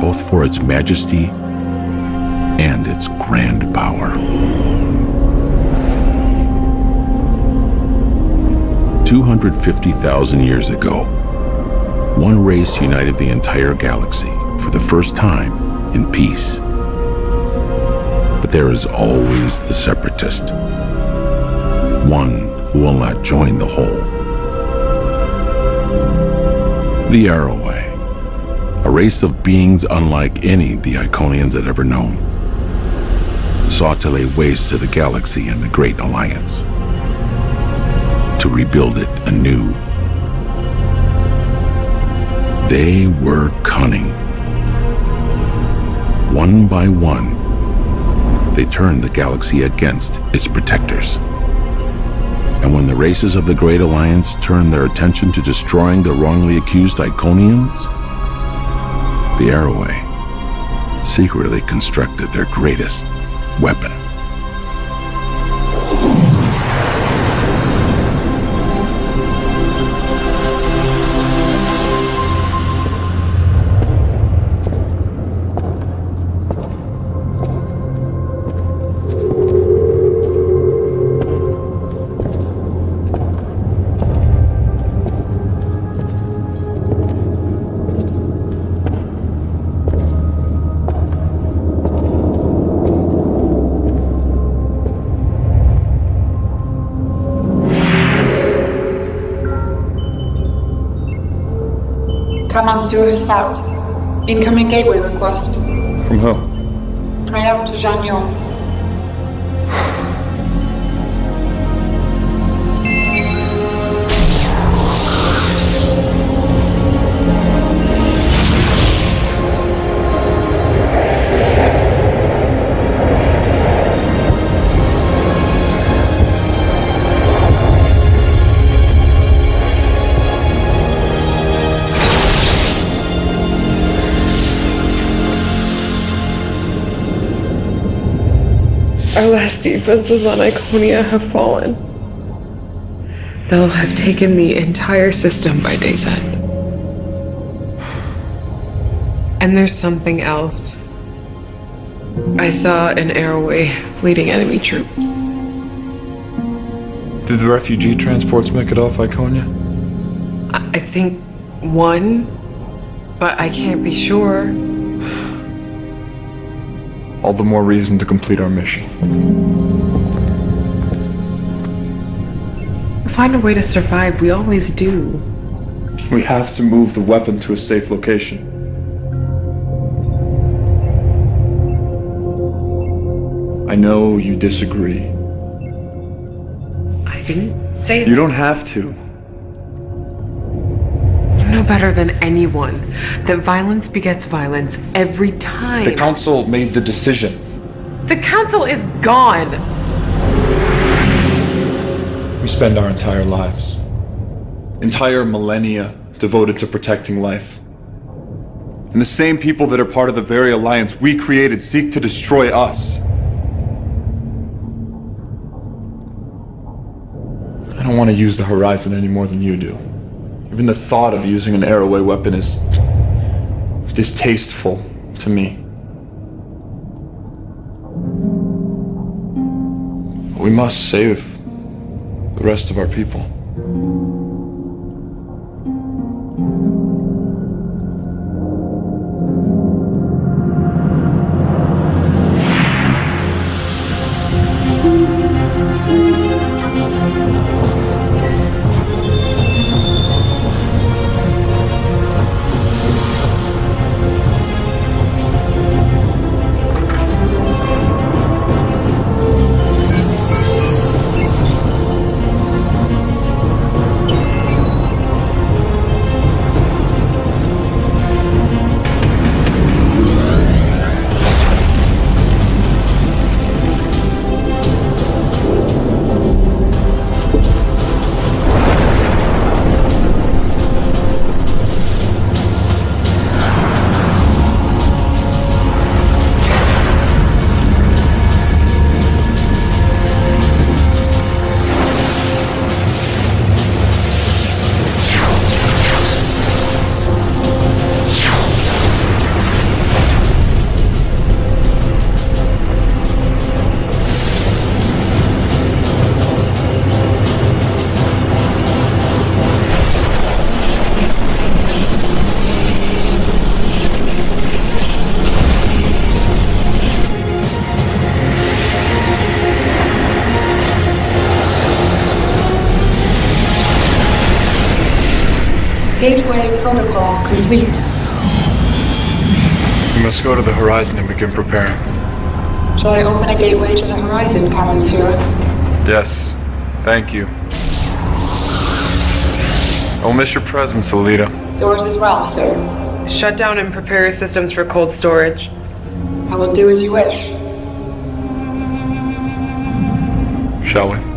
both for its majesty and its grand power. 250,000 years ago, one race united the entire galaxy for the first time in peace. But there is always the separatist, one who will not join the whole. The Arrowway, a race of beings unlike any the Iconians had ever known, sought to lay waste to the galaxy and the Great Alliance, to rebuild it anew. They were cunning. One by one, they turned the galaxy against its protectors. And when the races of the Great Alliance turned their attention to destroying the wrongly accused Iconians, the Arrowway secretly constructed their greatest weapon. Command Sewer South. Incoming gateway request. From who? Prior to Jean-Yon. Our last defenses on Iconia have fallen. They'll have taken the entire system by day's end. And there's something else. I saw an Arrowway leading enemy troops. Did the refugee transports make it off Iconia? I think one, but I can't be sure. All the more reason to complete our mission. Find a way to survive, we always do. We have to move the weapon to a safe location. I know you disagree. I didn't say You don't have to. You know better than anyone that violence begets violence every time. The Council made the decision. The Council is gone! We spend our entire lives, entire millennia devoted to protecting life. And the same people that are part of the very alliance we created seek to destroy us. I don't want to use the Horizon any more than you do. Even the thought of using an Arrowway weapon is distasteful to me. We must save the rest of our people. protocol complete. We must go to the horizon and begin preparing. Shall I open a gateway to the horizon, Monsieur? Yes, thank you. I will miss your presence, Alita. Yours as well, sir. Shut down and prepare your systems for cold storage. I will do as you wish. Shall we?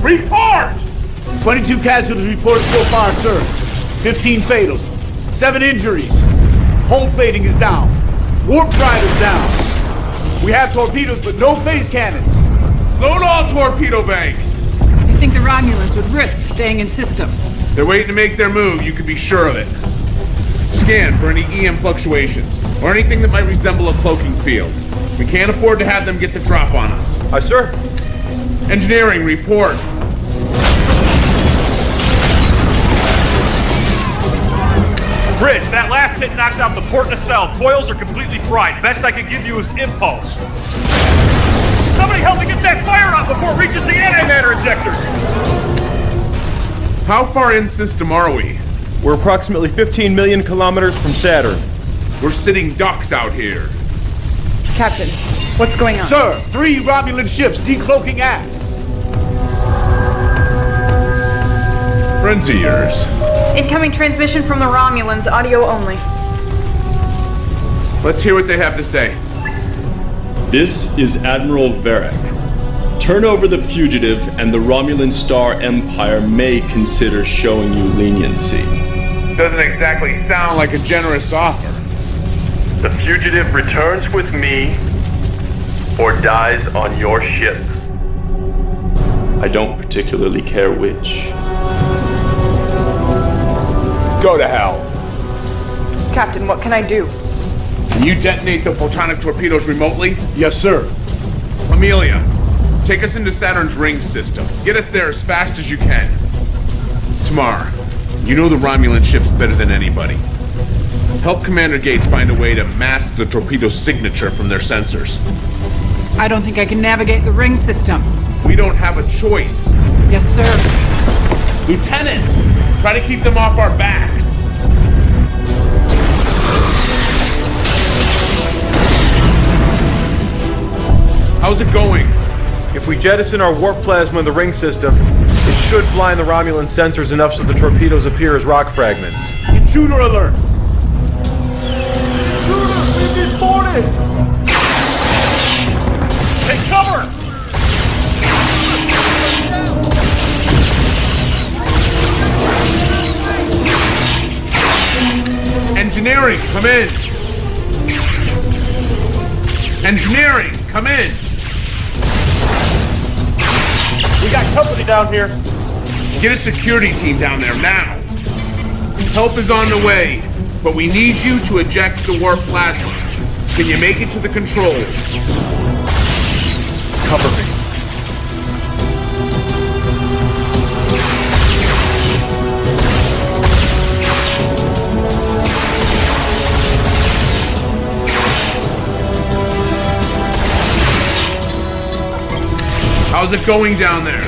Report! 22 casualties reported so far, sir. 15 fatals. 7 injuries. Hull plating is down. Warp drive is down. We have torpedoes, but no phase cannons. Load all torpedo banks. You think the Romulans would risk staying in system? They're waiting to make their move, you can be sure of it. Scan for any EM fluctuations, or anything that might resemble a cloaking field. We can't afford to have them get the drop on us. Aye, sir. Engineering, report. Bridge, that last hit knocked out the port nacelle. Coils are completely fried. Best I could give you is impulse. Somebody help me get that fire out before it reaches the antimatter injectors! How far in system are we? We're approximately 15 million kilometers from Saturn. We're sitting ducks out here. Captain, what's going on? Sir, 3 Romulan ships decloaking aft. Friends of yours. Incoming transmission from the Romulans, audio only. Let's hear what they have to say. This is Admiral Varric. Turn over the fugitive and the Romulan Star Empire may consider showing you leniency. Doesn't exactly sound like a generous offer. The fugitive returns with me or dies on your ship. I don't particularly care which. Go to hell. Captain, what can I do? Can you detonate the photonic torpedoes remotely? Yes, sir. Amelia, take us into Saturn's ring system. Get us there as fast as you can. Tamar, you know the Romulan ships better than anybody. Help Commander Gates find a way to mask the torpedo signature from their sensors. I don't think I can navigate the ring system. We don't have a choice. Yes, sir. Lieutenant, try to keep them off our backs. How's it going? If we jettison our warp plasma in the ring system, it should blind the Romulan sensors enough so the torpedoes appear as rock fragments. Intruder alert! Intruders, we've been boarded! Take cover! Engineering, come in! Engineering, come in! We got company down here. Get a security team down there now! Help is on the way, but we need you to eject the warp plasma. Can you make it to the controls? Cover me. How's it going down there?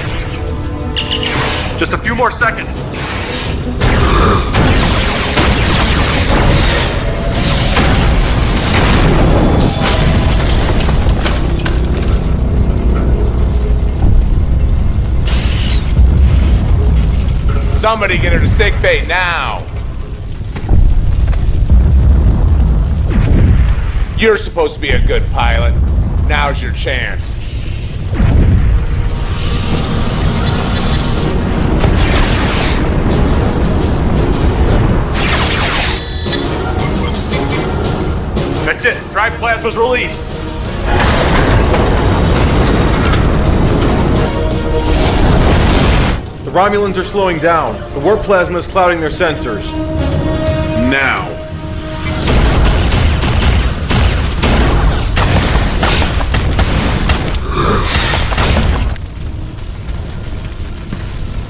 Just a few more seconds. Somebody get her to sickbay now! You're supposed to be a good pilot. Now's your chance. That's it. Drive plasma's released. The Romulans are slowing down. The warp plasma is clouding their sensors. Now.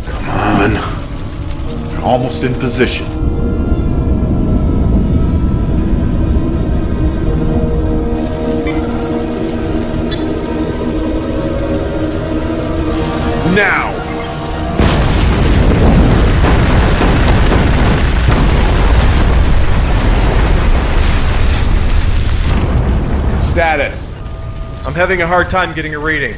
Come on. They're almost in position. Now! Status. I'm having a hard time getting a reading.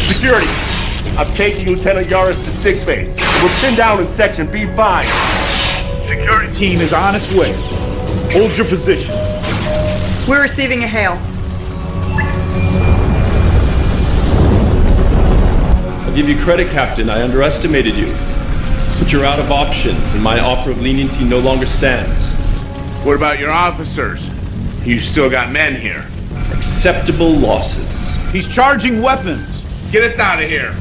Security, I'm taking Lieutenant Yaris to sickbay. We're pinned down in section B5. Security team is on its way. Hold your position. We're receiving a hail. I'll give you credit, Captain. I underestimated you. But you're out of options, and my offer of leniency no longer stands. What about your officers? You still got men here. Acceptable losses. He's charging weapons. Get us out of here.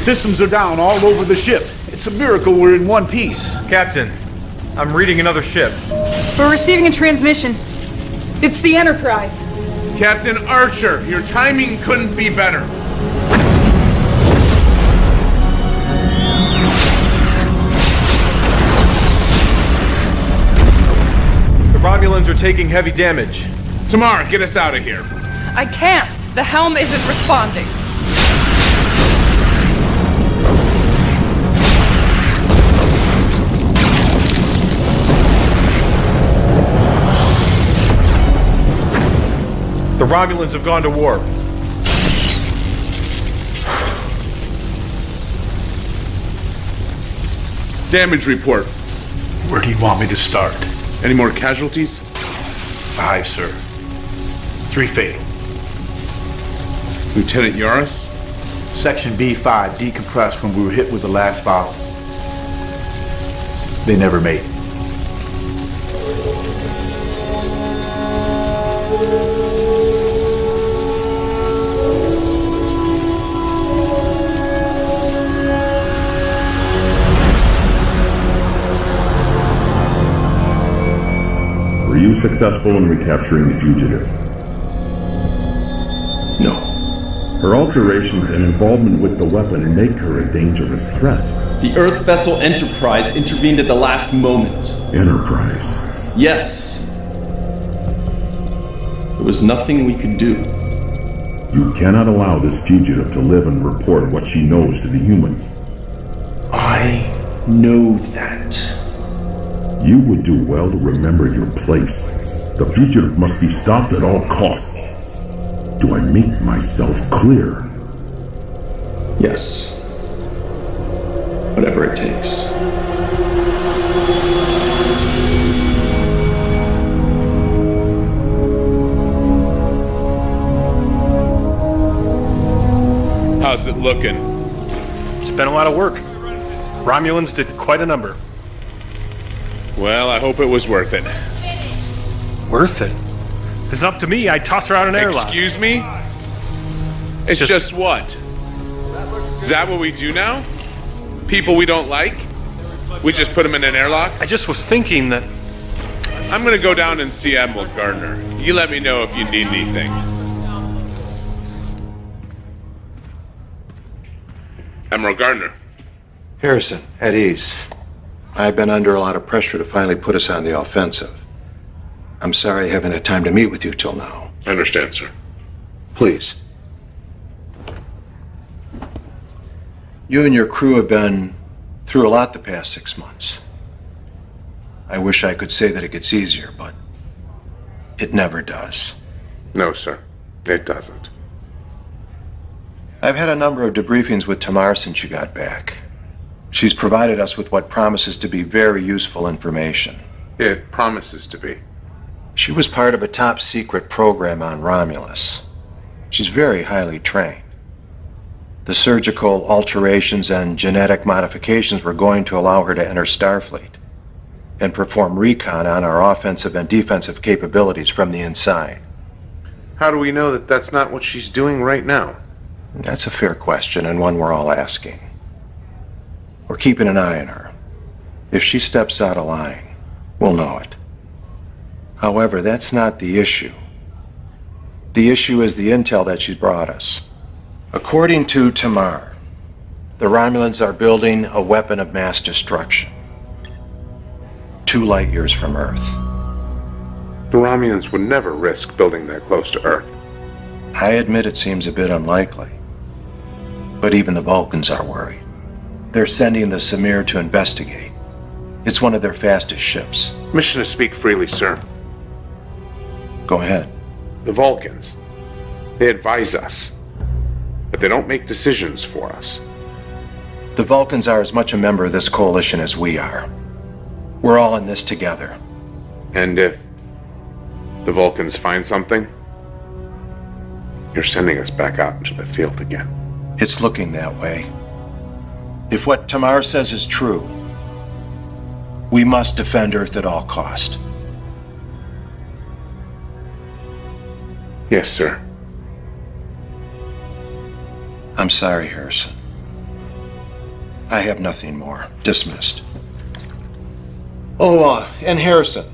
Systems are down all over the ship. It's a miracle we're in one piece. Captain, I'm reading another ship. We're receiving a transmission. It's the Enterprise. Captain Archer, your timing couldn't be better. The Romulans are taking heavy damage. Tamara, get us out of here. I can't. The helm isn't responding. The Romulans have gone to warp. Damage report. Where do you want me to start? Any more casualties? 5, sir. 3 fatal. Lieutenant Yaris? Section B5 decompressed when we were hit with the last volley. They never made it. Were you successful in recapturing the fugitive? No. Her alterations and involvement with the weapon make her a dangerous threat. The Earth vessel Enterprise intervened at the last moment. Enterprise? Yes. There was nothing we could do. You cannot allow this fugitive to live and report what she knows to the humans. I know that. You would do well to remember your place. The fugitive must be stopped at all costs. Do I make myself clear? Yes. Whatever it takes. How's it looking? It's been a lot of work. Romulans did quite a number. Well, I hope it was worth it. Worth it? If it's up to me, I'd toss her out an airlock. Excuse me? It's just what? Is that what we do now? People we don't like? We just put them in an airlock? I just was thinking that I'm gonna go down and see Admiral Gardner. You let me know if you need anything. Admiral Gardner. Harrison, at ease. I've been under a lot of pressure to finally put us on the offensive. I'm sorry I haven't had time to meet with you till now. I understand, sir. Please. You and your crew have been through a lot the past 6 months. I wish I could say that it gets easier, but it never does. No, sir. It doesn't. I've had a number of debriefings with Tamar since you got back. She's provided us with what promises to be very useful information. It promises to be. She was part of a top secret program on Romulus. She's very highly trained. The surgical alterations and genetic modifications were going to allow her to enter Starfleet and perform recon on our offensive and defensive capabilities from the inside. How do we know that that's not what she's doing right now? That's a fair question, and one we're all asking. We're keeping an eye on her. If she steps out of line, we'll know it. However, that's not the issue. The issue is the intel that she's brought us. According to Tamar, the Romulans are building a weapon of mass destruction. 2 light years from Earth. The Romulans would never risk building that close to Earth. I admit it seems a bit unlikely. But even the Vulcans are worried. They're sending the Samir to investigate. It's one of their fastest ships. Mission to speak freely, sir. Go ahead. The Vulcans. They advise us. But they don't make decisions for us. The Vulcans are as much a member of this coalition as we are. We're all in this together. And if the Vulcans find something, you're sending us back out into the field again. It's looking that way. If what Tamar says is true, we must defend Earth at all cost. Yes, sir. I'm sorry, Harrison. I have nothing more. Dismissed. Oh, and Harrison,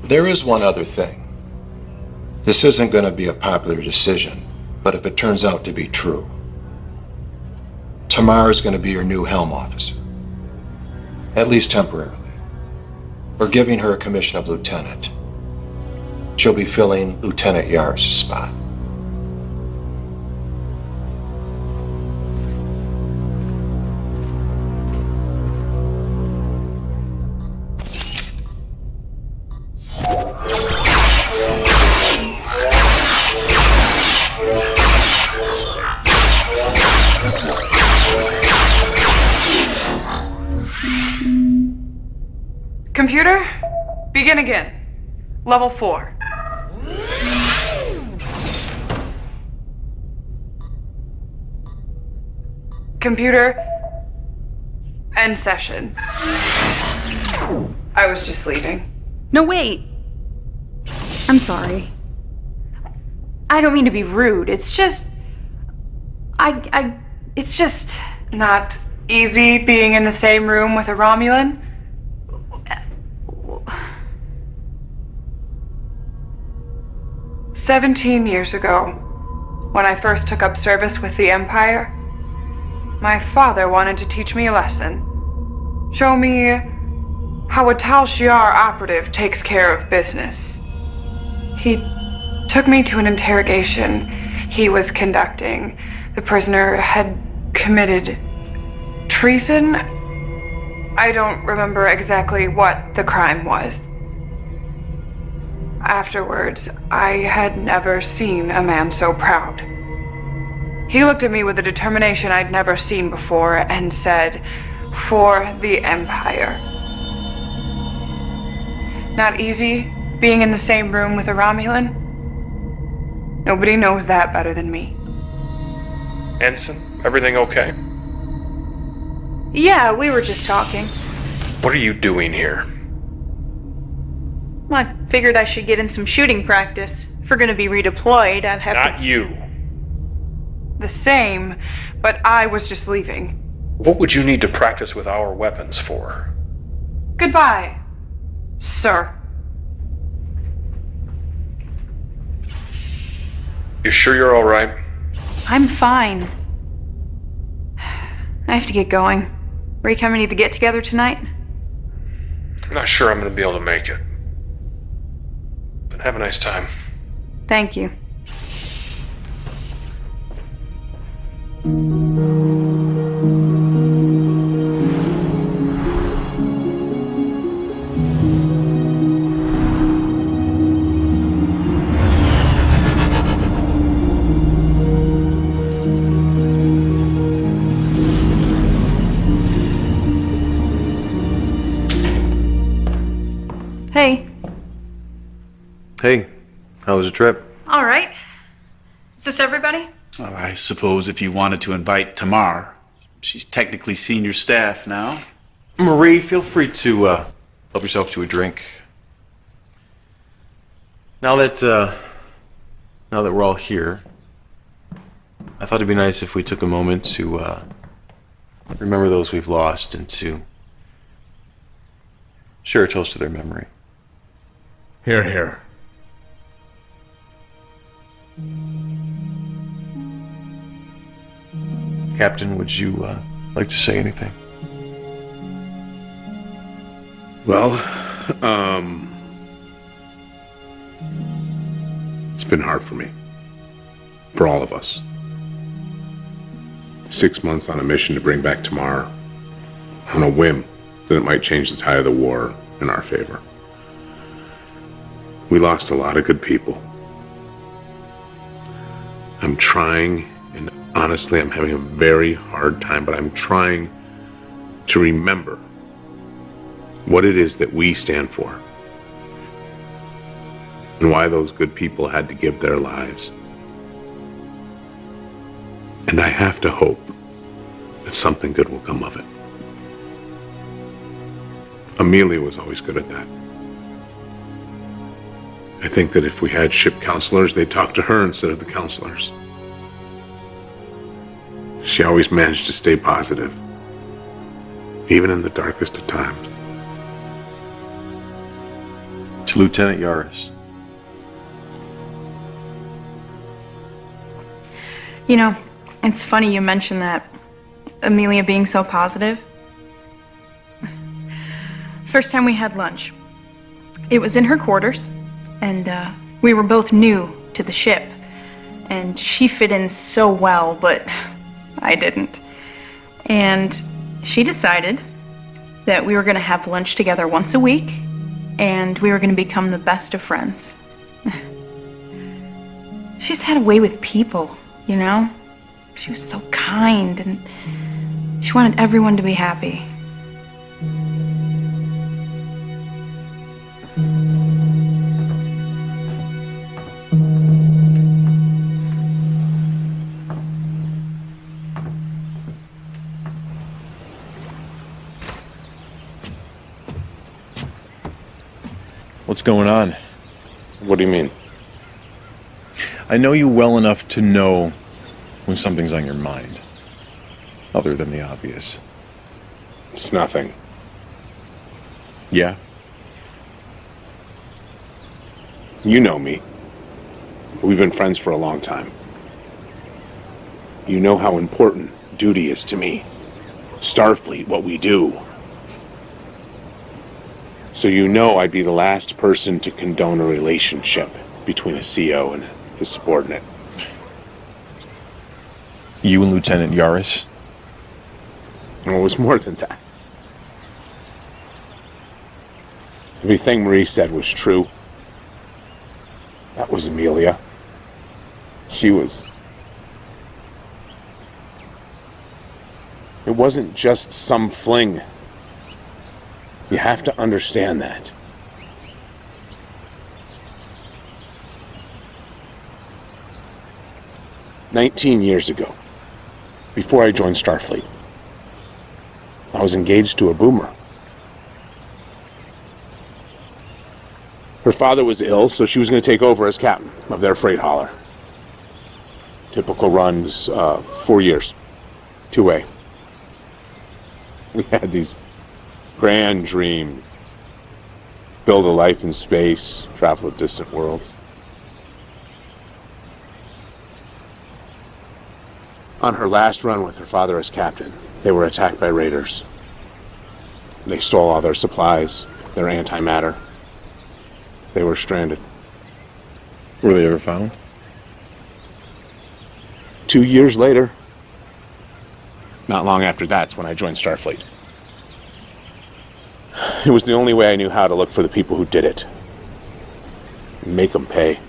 there is one other thing. This isn't going to be a popular decision, but if it turns out to be true, Tamar is going to be your new helm officer. At least temporarily. We're giving her a commission of lieutenant. She'll be filling Lieutenant Yar's spot. Computer, begin again. Level 4. Computer, end session. I was just leaving. No, wait. I'm sorry. I don't mean to be rude. It's just... It's just not easy being in the same room with a Romulan. 17 years ago, when I first took up service with the Empire, my father wanted to teach me a lesson. Show me how a Tal Shiar operative takes care of business. He took me to an interrogation he was conducting. The prisoner had committed treason. I don't remember exactly what the crime was. Afterwards, I had never seen a man so proud. He looked at me with a determination I'd never seen before and said, "For the Empire." Not easy being in the same room with a Romulan. Nobody knows that better than me. Ensign, everything okay? Yeah, we were just talking. What are you doing here? Well, I figured I should get in some shooting practice. If we're gonna be redeployed, I'd have to... Not you. The same, but I was just leaving. What would you need to practice with our weapons for? Goodbye, sir. You sure you're all right? I'm fine. I have to get going. Are you coming to the get-together tonight? I'm not sure I'm gonna be able to make it. But have a nice time. Thank you. Hey. Hey, how was the trip? All right. Is this everybody? Well, I suppose if you wanted to invite Tamar. She's technically senior staff now. Marie, feel free to help yourself to a drink. Now that we're all here, I thought it'd be nice if we took a moment to remember those we've lost and to share a toast to their memory. Here, here. Captain, would you like to say anything? Well, it's been hard for me. For all of us. 6 months on a mission to bring back Tamar on a whim that it might change the tide of the war in our favor. We lost a lot of good people. I'm trying, and honestly, I'm having a very hard time, but I'm trying to remember what it is that we stand for and why those good people had to give their lives. And I have to hope that something good will come of it. Amelia was always good at that. I think that if we had ship counselors, they'd talk to her instead of the counselors. She always managed to stay positive, even in the darkest of times. To Lieutenant Yaris. You know, it's funny you mentioned that. Amelia being so positive. First time we had lunch, it was in her quarters, and we were both new to the ship, and she fit in so well, but I didn't. And she decided that we were going to have lunch together once a week, and we were going to become the best of friends. She's had a way with people, you know? She was so kind, and she wanted everyone to be happy. What's going on? What do you mean? I know you well enough to know when something's on your mind, other than the obvious. It's nothing. Yeah? You know me. We've been friends for a long time. You know how important duty is to me. Starfleet, what we do. So you know I'd be the last person to condone a relationship between a CO and his subordinate. You and Lieutenant Yaris? Well, it was more than that. Everything Marie said was true. That was Amelia. She was... It wasn't just some fling. You have to understand that. "19 years ago, before I joined Starfleet, I was engaged to a boomer. Her father was ill, so she was going to take over as captain of their freight hauler. Typical runs, 4 years, 2A. We had these grand dreams. Build a life in space, travel to distant worlds. On her last run with her father as captain, they were attacked by raiders. They stole all their supplies, their antimatter. They were stranded. Were they ever found? 2 years later. Not long after that's when I joined Starfleet. It was the only way I knew how to look for the people who did it. Make them pay.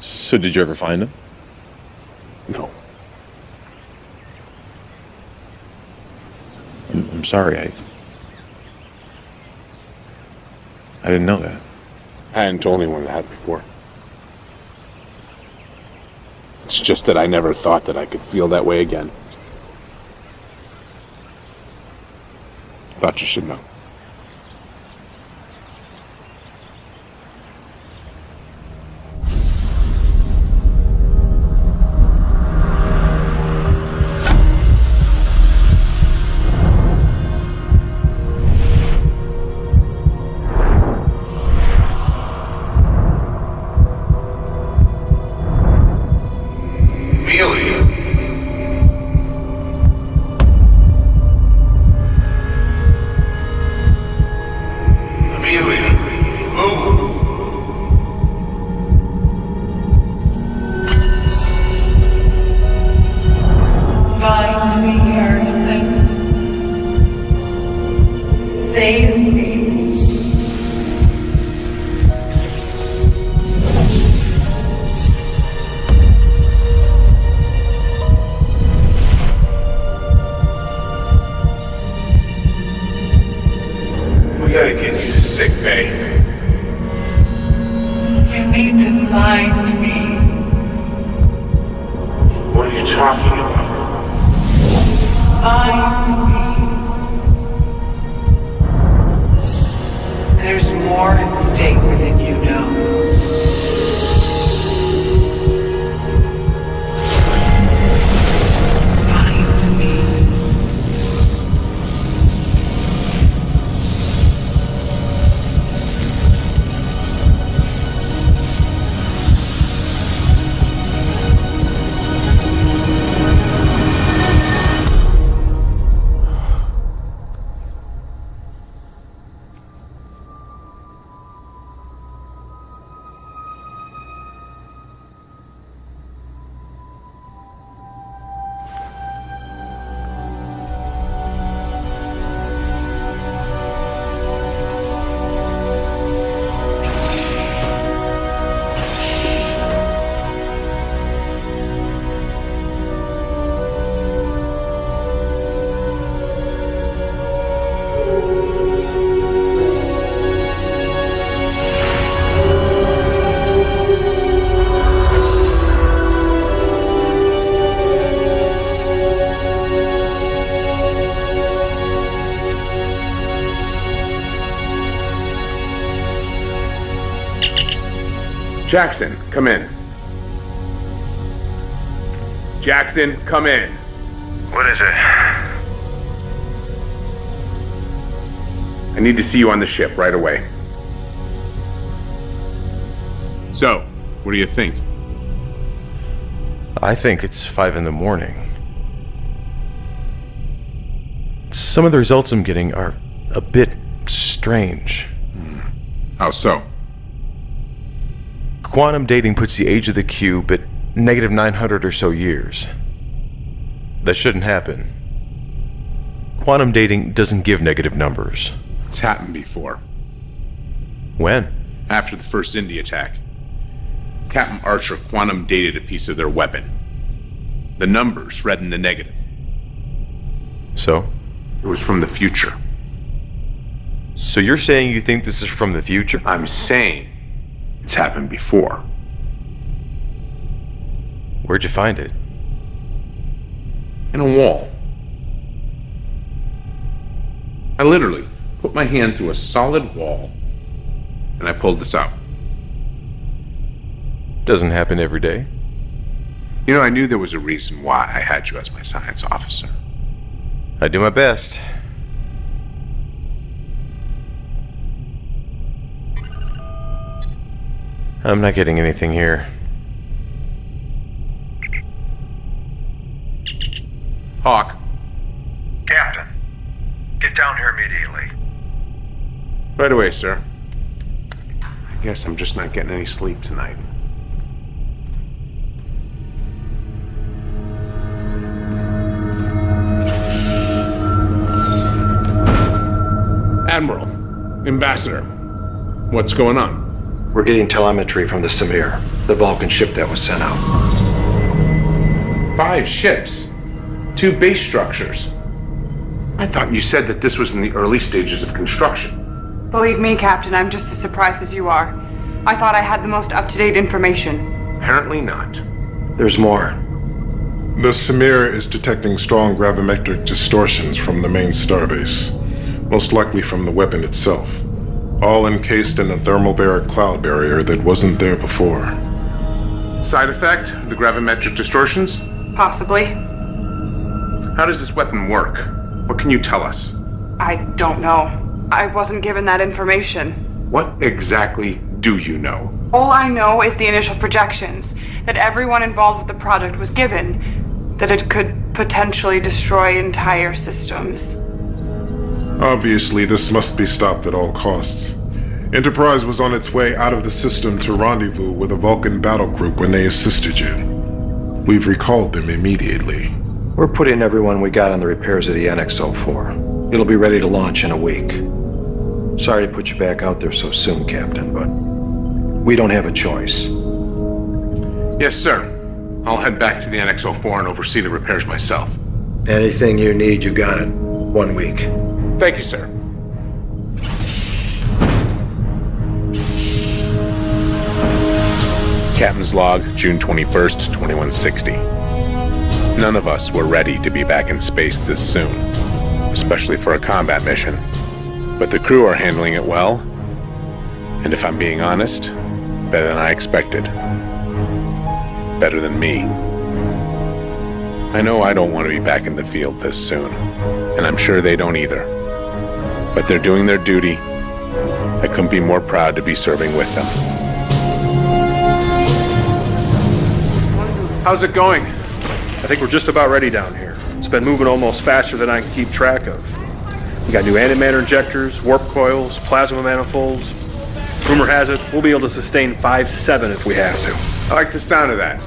So did you ever find them? No. I'm sorry, I didn't know that. I hadn't told anyone that before. It's just that I never thought that I could feel that way again. Thought you should know. Jackson, come in. Jackson, come in. What is it? I need to see you on the ship right away. So, what do you think? I think it's 5 in the morning. Some of the results I'm getting are a bit strange. How so? Quantum dating puts the age of the cube at negative 900 or so years. That shouldn't happen. Quantum dating doesn't give negative numbers. It's happened before. When? After the first Indy attack. Captain Archer quantum dated a piece of their weapon. The numbers read in the negative. So? It was from the future. So you're saying you think this is from the future? I'm saying it's happened before. Where'd you find it? In a wall. I literally put my hand through a solid wall and I pulled this out. Doesn't happen every day. You know, I knew there was a reason why I had you as my science officer. I do my best. I'm not getting anything here. Hawk. Captain, get down here immediately. Right away, sir. I guess I'm just not getting any sleep tonight. Admiral, Ambassador, what's going on? We're getting telemetry from the Samir, the Vulcan ship that was sent out. 5 ships. 2 base structures. I thought you said that this was in the early stages of construction. Believe me, Captain, I'm just as surprised as you are. I thought I had the most up-to-date information. Apparently not. There's more. The Samir is detecting strong gravimetric distortions from the main starbase, most likely from the weapon itself, all encased in a thermobaric cloud barrier that wasn't there before. Side effect? The gravimetric distortions? Possibly. How does this weapon work? What can you tell us? I don't know. I wasn't given that information. What exactly do you know? All I know is the initial projections, that everyone involved with the project was given, that it could potentially destroy entire systems. Obviously, this must be stopped at all costs. Enterprise was on its way out of the system to rendezvous with a Vulcan battle group when they assisted you. We've recalled them immediately. We're putting everyone we got on the repairs of the NX-04. It'll be ready to launch in a week. Sorry to put you back out there so soon, Captain, but we don't have a choice. Yes, sir. I'll head back to the NX-04 and oversee the repairs myself. Anything you need, you got it. 1 week. Thank you, sir. Captain's log, June 21st, 2160. None of us were ready to be back in space this soon, especially for a combat mission. But the crew are handling it well, and if I'm being honest, better than I expected. Better than me. I know I don't want to be back in the field this soon, and I'm sure they don't either. But they're doing their duty. I couldn't be more proud to be serving with them. How's it going? I think we're just about ready down here. It's been moving almost faster than I can keep track of. We got new antimatter injectors, warp coils, plasma manifolds. Rumor has it, we'll be able to sustain 5-7 if we have to. I like the sound of that.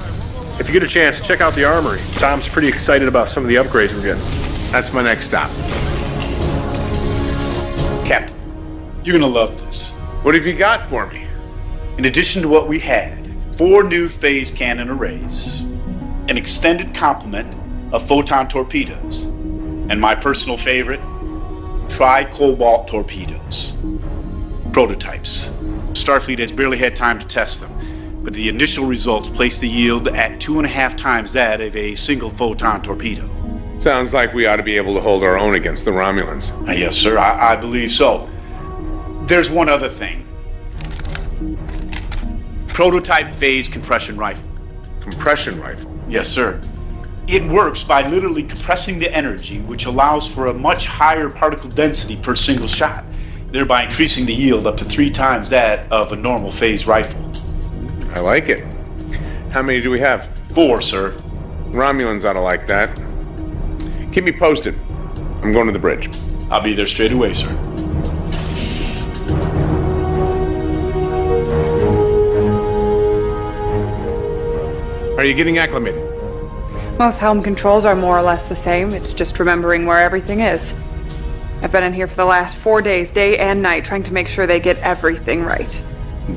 If you get a chance, check out the armory. Tom's pretty excited about some of the upgrades we're getting. That's my next stop. Captain, you're gonna love this. What have you got for me? In addition to what we had, 4 new phase cannon arrays, an extended complement of photon torpedoes, and my personal favorite, tri-cobalt torpedoes. Prototypes. Starfleet has barely had time to test them, but the initial results place the yield at 2.5 times that of a single photon torpedo. Sounds like we ought to be able to hold our own against the Romulans. Yes, sir, I believe so. There's one other thing. Prototype phase compression rifle. Compression rifle? Yes, sir. It works by literally compressing the energy, which allows for a much higher particle density per single shot, thereby increasing the yield up to 3 times that of a normal phase rifle. I like it. How many do we have? 4, sir. Romulans ought to like that. Keep me posted. I'm going to the bridge. I'll be there straight away, sir. Are you getting acclimated? Most helm controls are more or less the same. It's just remembering where everything is. I've been in here for the last 4 days, day and night, trying to make sure they get everything right.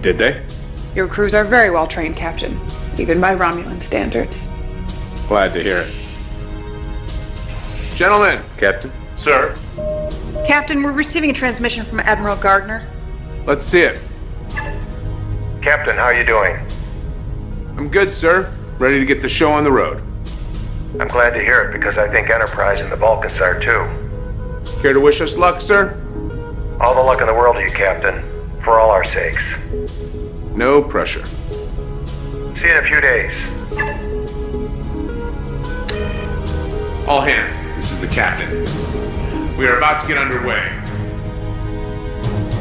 Did they? Your crews are very well trained, Captain, even by Romulan standards. Glad to hear it. Gentlemen. Captain? Sir? Captain, we're receiving a transmission from Admiral Gardner. Let's see it. Captain, how are you doing? I'm good, sir. Ready to get the show on the road. I'm glad to hear it because I think Enterprise and the Vulcans are too. Care to wish us luck, sir? All the luck in the world to you, Captain. For all our sakes. No pressure. See you in a few days. All hands, this is the captain. We are about to get underway.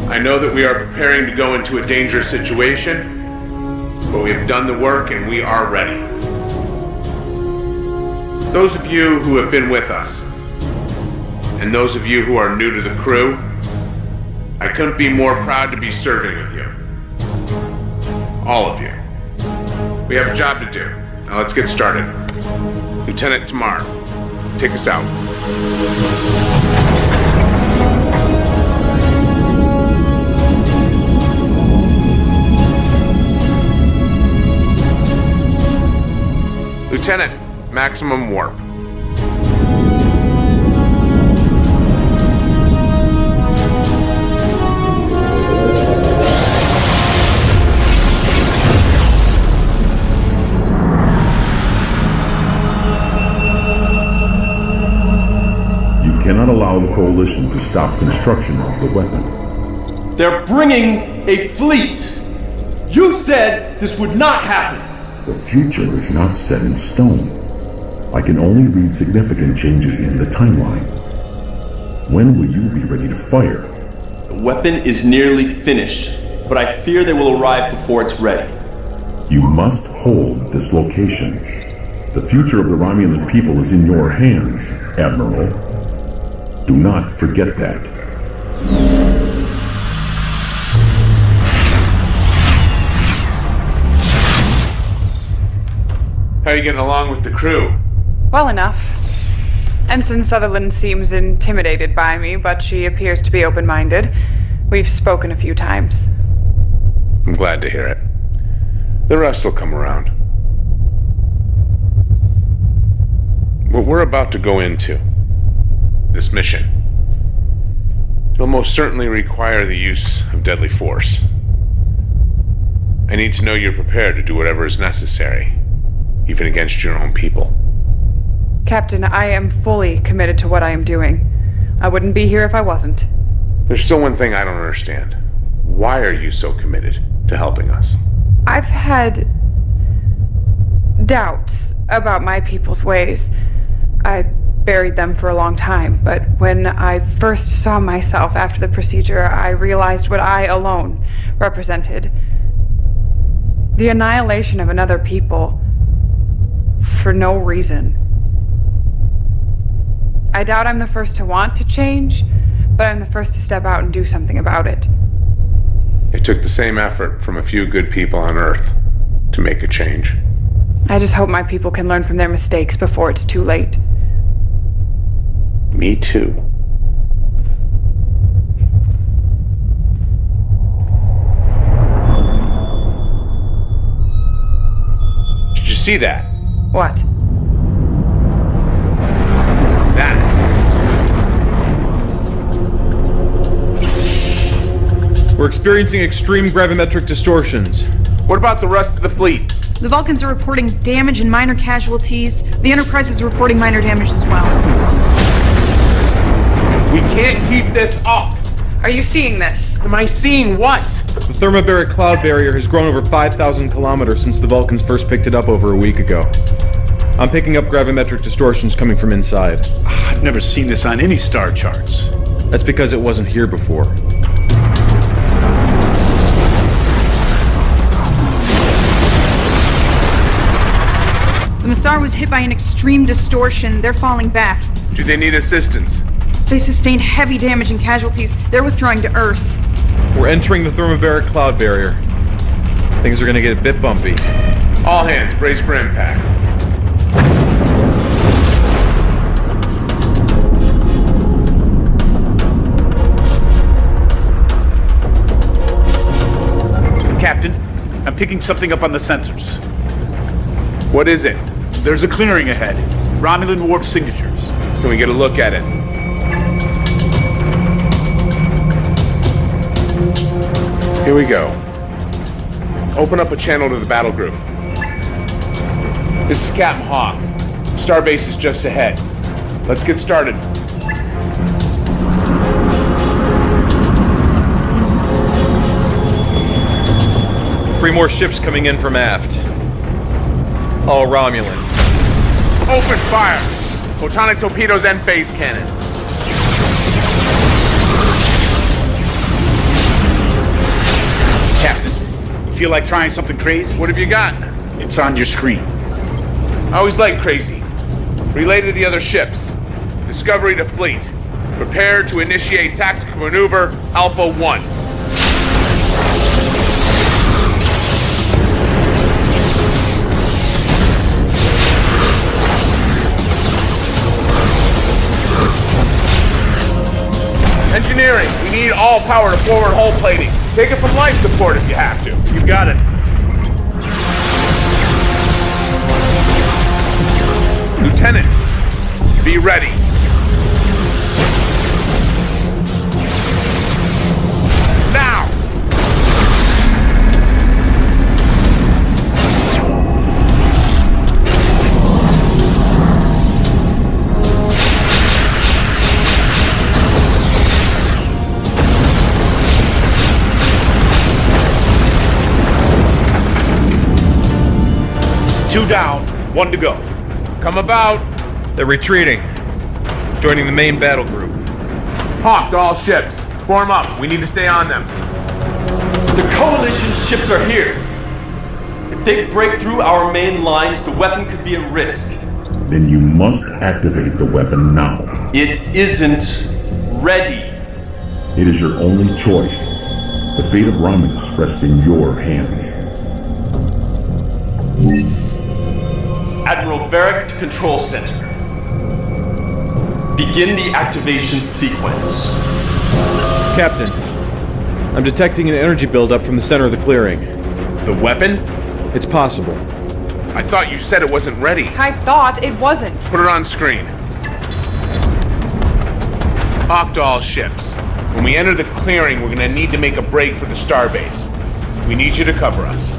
I know that we are preparing to go into a dangerous situation, but we have done the work and we are ready. Those of you who have been with us, and those of you who are new to the crew, I couldn't be more proud to be serving with you. All of you. We have a job to do. Now let's get started. Lieutenant Tamar, take us out. Lieutenant, maximum warp. You cannot allow the Coalition to stop construction of the weapon. They're bringing a fleet. You said this would not happen. The future is not set in stone. I can only read significant changes in the timeline. When will you be ready to fire? The weapon is nearly finished, but I fear they will arrive before it's ready. You must hold this location. The future of the Romulan people is in your hands, Admiral. Do not forget that. How are you getting along with the crew? Well enough. Ensign Sutherland seems intimidated by me, but she appears to be open-minded. We've spoken a few times. I'm glad to hear it. The rest will come around. What we're about to go into, this mission, will most certainly require the use of deadly force. I need to know you're prepared to do whatever is necessary, even against your own people. Captain, I am fully committed to what I am doing. I wouldn't be here if I wasn't. There's still one thing I don't understand. Why are you so committed to helping us? I've had doubts about my people's ways. I buried them for a long time, but when I first saw myself after the procedure, I realized what I alone represented. The annihilation of another people for no reason. I doubt I'm the first to want to change, but I'm the first to step out and do something about it. It took the same effort from a few good people on Earth to make a change. I just hope my people can learn from their mistakes before it's too late. Me too. Did you see that? What? That. We're experiencing extreme gravimetric distortions. What about the rest of the fleet? The Vulcans are reporting damage and minor casualties. The Enterprise is reporting minor damage as well. We can't keep this up. Are you seeing this? Am I seeing what? The thermobaric cloud barrier has grown over 5,000 kilometers since the Vulcans first picked it up over a week ago. I'm picking up gravimetric distortions coming from inside. I've never seen this on any star charts. That's because it wasn't here before. The Massar was hit by an extreme distortion. They're falling back. Do they need assistance? They sustained heavy damage and casualties. They're withdrawing to Earth. We're entering the thermobaric cloud barrier. Things are gonna get a bit bumpy. All hands, brace for impact. Captain, I'm picking something up on the sensors. What is it? There's a clearing ahead. Romulan warp signatures. Can we get a look at it? Here we go. Open up a channel to the battle group. This is Captain Hawk. Starbase is just ahead. Let's get started. Three more ships coming in from aft. All Romulan. Open fire! Photonic torpedoes and phase cannons. Captain, you feel like trying something crazy? What have you got? It's on your screen. I always like crazy. Relay to the other ships. Discovery to fleet. Prepare to initiate tactical maneuver Alpha 1. Engineering, we need all power to forward hull plating. Take it from life support if you have to. You got it. Lieutenant, be ready. Now! Two down, one to go. Come about. They're retreating. Joining the main battle group. Hawk to all ships. Form up. We need to stay on them. The Coalition ships are here. If they break through our main lines, the weapon could be at risk. Then you must activate the weapon now. It isn't ready. It is your only choice. The fate of Romulus rests in your hands. Admiral Varric to Control Center. Begin the activation sequence. Captain, I'm detecting an energy buildup from the center of the clearing. The weapon? It's possible. I thought you said it wasn't ready. I thought it wasn't. Put it on screen. Hawk to all ships. When we enter the clearing, we're gonna need to make a break for the starbase. We need you to cover us.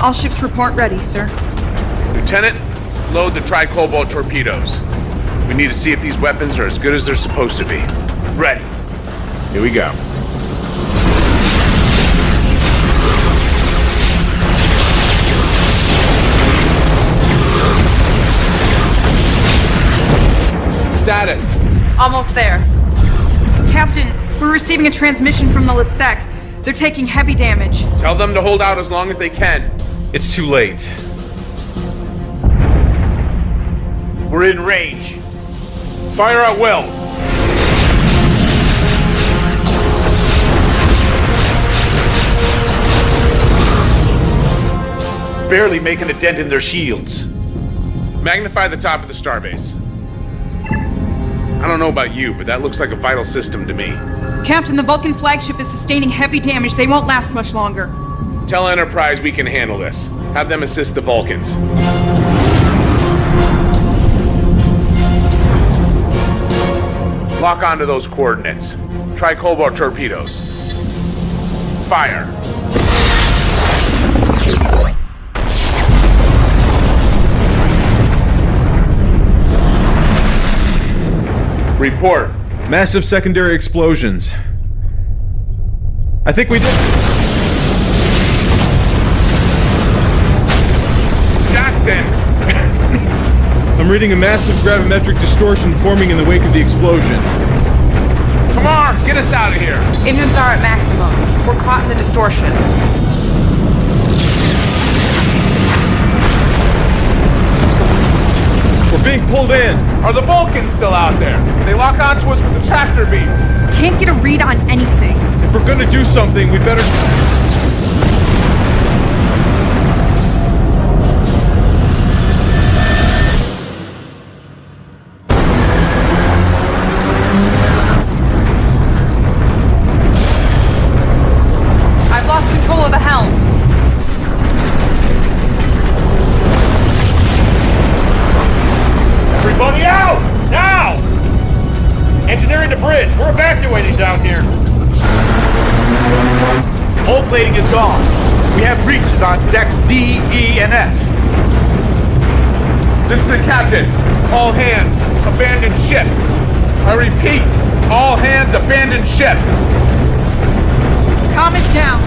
All ships report ready, sir. Lieutenant, load the tri-cobalt torpedoes. We need to see if these weapons are as good as they're supposed to be. Ready. Here we go. Status. Almost there. Captain, we're receiving a transmission from the Lasek. They're taking heavy damage. Tell them to hold out as long as they can. It's too late. We're in range. Fire at will. Barely making a dent in their shields. Magnify the top of the starbase. I don't know about you, but that looks like a vital system to me. Captain, the Vulcan flagship is sustaining heavy damage. They won't last much longer. Tell Enterprise we can handle this. Have them assist the Vulcans. Lock onto those coordinates. Try cobalt torpedoes. Fire. Report. Massive secondary explosions. I think we did. Jackson! I'm reading a massive gravimetric distortion forming in the wake of the explosion. Come on, get us out of here. Engines are at maximum. We're caught in the distortion. We're being pulled in. Are the Vulcans still out there? They lock onto us with the tractor beam. Can't get a read on anything. If we're gonna do something, we better... I've lost control of the helm. Everybody out! Now! Engineering the bridge. We're evacuating down here. Hull plating is gone. We have breaches on decks D, E, and F. This is the captain. All hands, abandon ship. I repeat, all hands, abandon ship. Calm it down.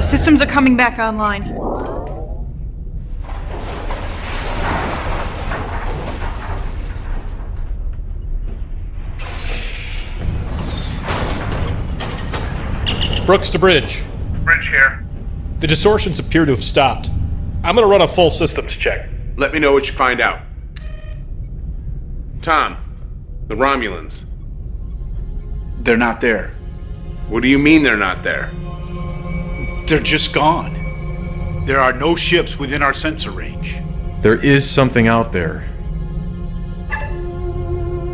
Systems are coming back online. Brooks to Bridge. Bridge here. The distortions appear to have stopped. I'm gonna run a full systems check. Let me know what you find out. Tom, the Romulans. They're not there. What do you mean they're not there? They're just gone. There are no ships within our sensor range. There is something out there.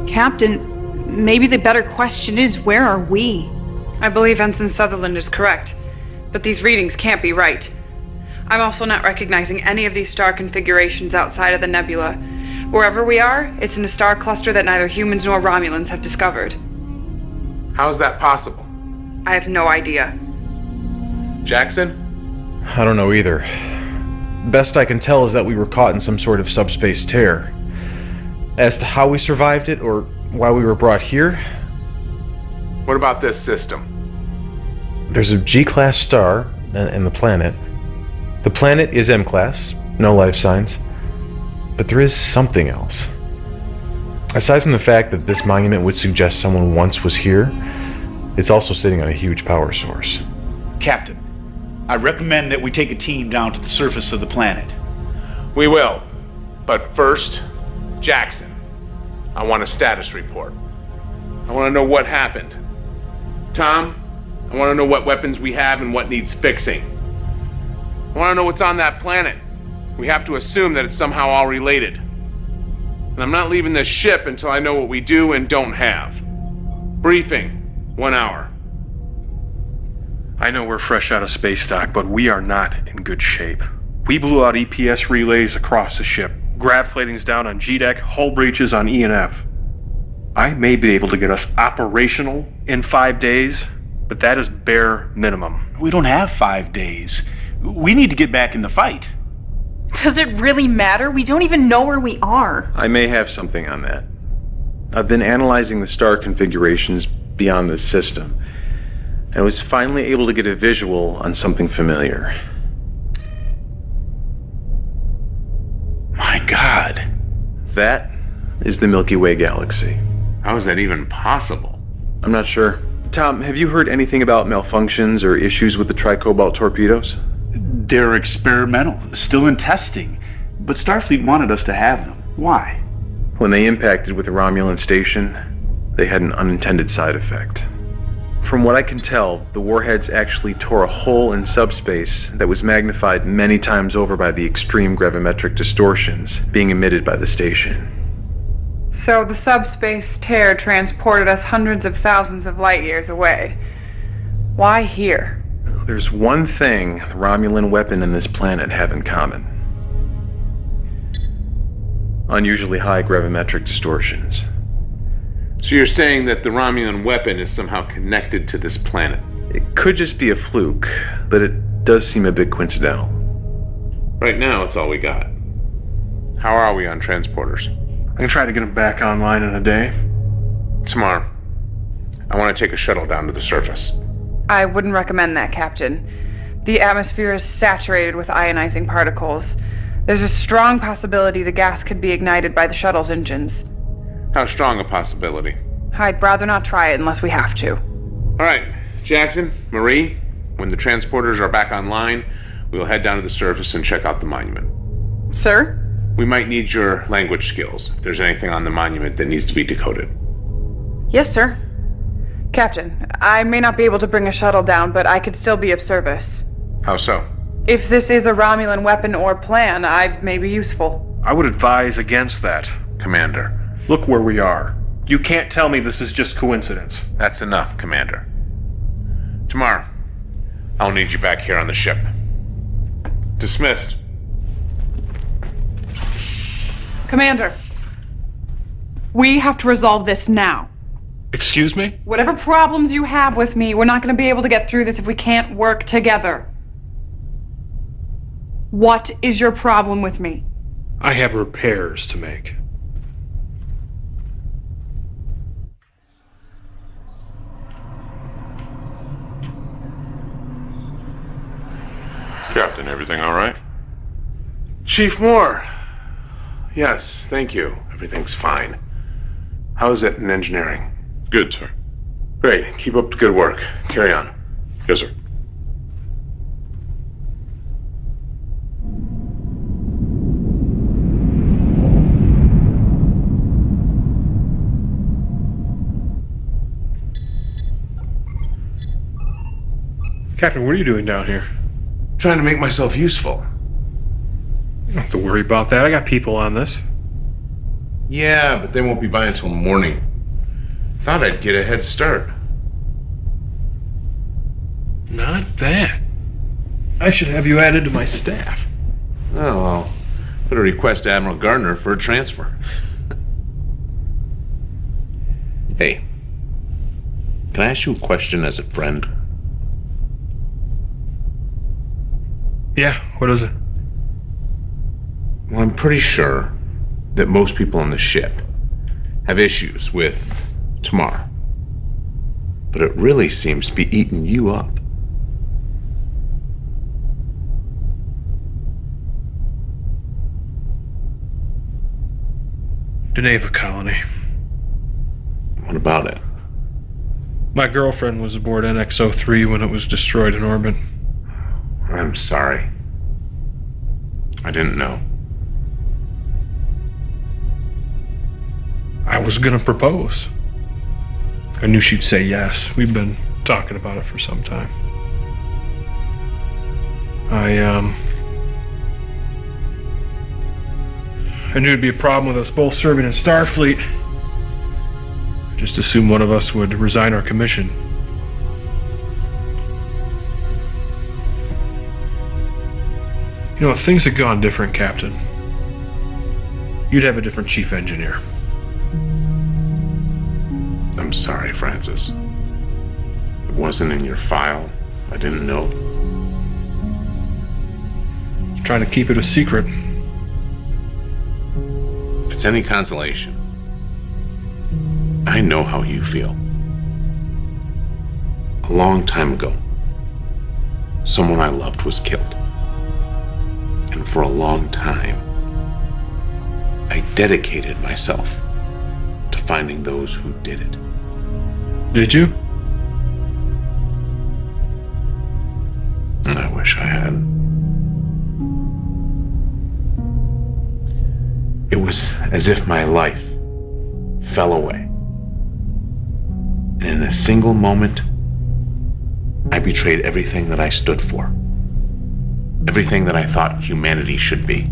Captain, maybe the better question is, where are we? I believe Ensign Sutherland is correct, but these readings can't be right. I'm also not recognizing any of these star configurations outside of the nebula. Wherever we are, it's in a star cluster that neither humans nor Romulans have discovered. How is that possible? I have no idea. Jackson? I don't know either. Best I can tell is that we were caught in some sort of subspace tear. As to how we survived it, or why we were brought here... What about this system? There's a G-class star and the planet. The planet is M-class, no life signs. But there is something else. Aside from the fact that this monument would suggest someone once was here, it's also sitting on a huge power source. Captain, I recommend that we take a team down to the surface of the planet. We will. But first, Jackson, I want a status report. I want to know what happened. Tom, I want to know what weapons we have and what needs fixing. I want to know what's on that planet. We have to assume that it's somehow all related. And I'm not leaving this ship until I know what we do and don't have. Briefing, 1 hour. I know we're fresh out of space dock, but we are not in good shape. We blew out EPS relays across the ship, grav platings down on G-deck, hull breaches on E and F. I may be able to get us operational in 5 days, but that is bare minimum. We don't have 5 days. We need to get back in the fight. Does it really matter? We don't even know where we are. I may have something on that. I've been analyzing the star configurations beyond this system, and I was finally able to get a visual on something familiar. My God. That is the Milky Way galaxy. How is that even possible? I'm not sure. Tom, have you heard anything about malfunctions or issues with the tricobalt torpedoes? They're experimental, still in testing, but Starfleet wanted us to have them. Why? When they impacted with the Romulan station, they had an unintended side effect. From what I can tell, the warheads actually tore a hole in subspace that was magnified many times over by the extreme gravimetric distortions being emitted by the station. So the subspace tear transported us hundreds of thousands of light years away. Why here? There's one thing the Romulan weapon and this planet have in common. Unusually high gravimetric distortions. So you're saying that the Romulan weapon is somehow connected to this planet? It could just be a fluke, but it does seem a bit coincidental. Right now, it's all we got. How are we on transporters? I can try to get them back online in a day. Tomorrow, I want to take a shuttle down to the surface. I wouldn't recommend that, Captain. The atmosphere is saturated with ionizing particles. There's a strong possibility the gas could be ignited by the shuttle's engines. How strong a possibility? I'd rather not try it unless we have to. All right, Jackson, Marie, when the transporters are back online, we'll head down to the surface and check out the monument. Sir? We might need your language skills, if there's anything on the monument that needs to be decoded. Yes, sir. Captain, I may not be able to bring a shuttle down, but I could still be of service. How so? If this is a Romulan weapon or plan, I may be useful. I would advise against that. Commander. Look where we are. You can't tell me this is just coincidence. That's enough, Commander. Tomorrow, I'll need you back here on the ship. Dismissed. Commander, we have to resolve this now. Excuse me? Whatever problems you have with me, we're not going to be able to get through this if we can't work together. What is your problem with me? I have repairs to make. Captain, everything all right? Chief Moore. Yes, thank you. Everything's fine. How is it in engineering? Good, sir. Great. Keep up the good work. Carry on. Yes, sir. Captain, what are you doing down here? Trying to make myself useful. You don't have to worry about that. I got people on this. Yeah, but they won't be by until morning. Thought I'd get a head start. Not bad. I should have you added to my staff. Oh, well. Better request Admiral Gardner for a transfer. Hey, can I ask you a question as a friend? Yeah, what is it? Well, I'm pretty sure that most people on the ship have issues with Tamar. But it really seems to be eating you up. Deneva colony. What about it? My girlfriend was aboard NX-03 when it was destroyed in orbit. I'm sorry. I didn't know. I was gonna propose. I knew she'd say yes. We've been talking about it for some time. I knew it'd be a problem with us both serving in Starfleet. Just assumed one of us would resign our commission. You know, if things had gone different, Captain, you'd have a different chief engineer. I'm sorry, Francis. It wasn't in your file. I didn't know. Just trying to keep it a secret. If it's any consolation, I know how you feel. A long time ago, someone I loved was killed. And for a long time, I dedicated myself to finding those who did it. Did you? I wish I had. It was as if my life fell away. And in a single moment, I betrayed everything that I stood for. Everything that I thought humanity should be.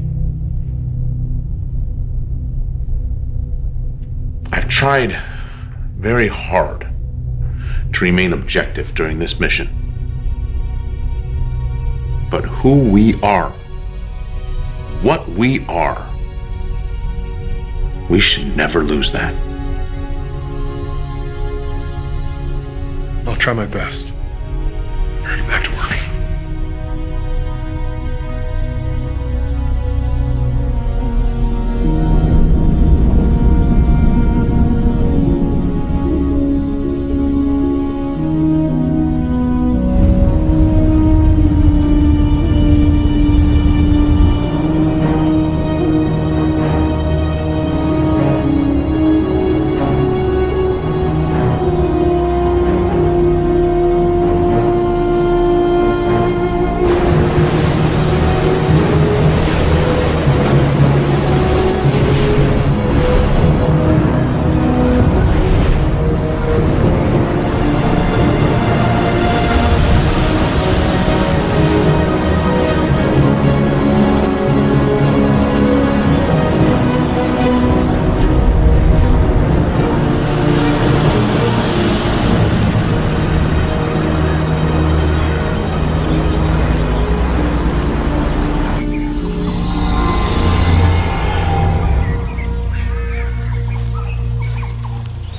I've tried very hard to remain objective during this mission. But who we are, what we are, we should never lose that. I'll try my best. Get back to work.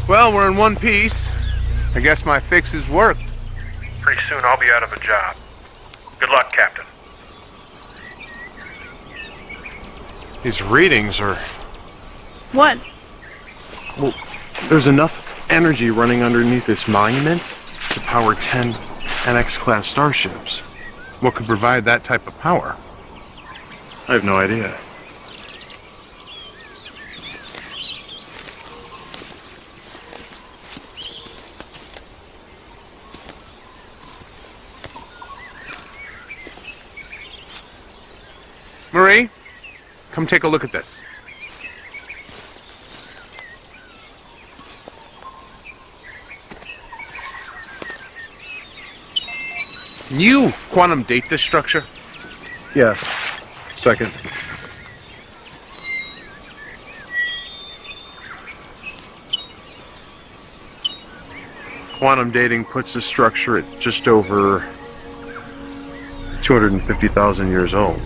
Well, we're in one piece. I guess my fix has worked. Pretty soon I'll be out of a job. Good luck, Captain. These readings are... What? Well, there's enough energy running underneath this monument to power 10 NX-class starships. What could provide that type of power? I have no idea. Come take a look at this. Can you quantum date this structure? Yes. Second. Quantum dating puts the structure at just over 250,000 years old.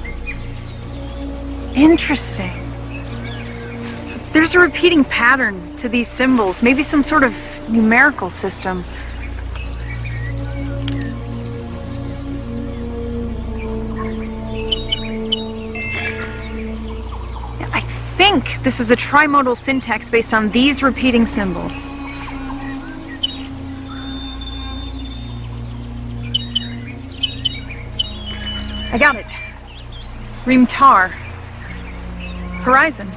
Interesting. There's a repeating pattern to these symbols, maybe some sort of numerical system. I think this is a trimodal syntax based on these repeating symbols. I got it. Reem-Tar. Horizon.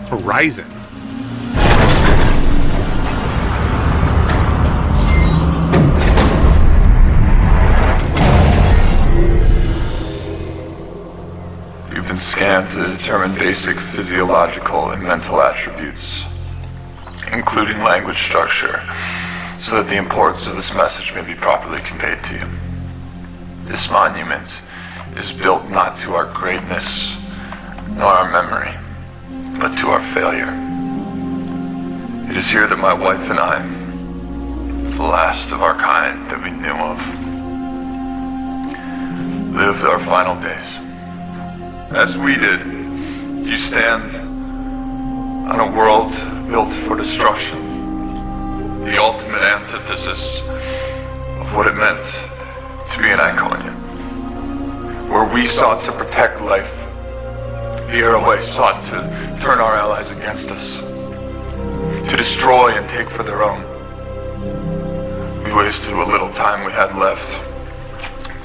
Horizon? You've been scanned to determine basic physiological and mental attributes, including language structure, so that the importance of this message may be properly conveyed to you. This monument is built not to our greatness, nor our memory, but to our failure. It is here that my wife and I, the last of our kind that we knew of, lived our final days. As we did, you stand on a world built for destruction, the ultimate antithesis of what it meant to be an Iconian. Where we sought to protect life, the Iroquois sought to turn our allies against us, to destroy and take for their own. We wasted what little time we had left,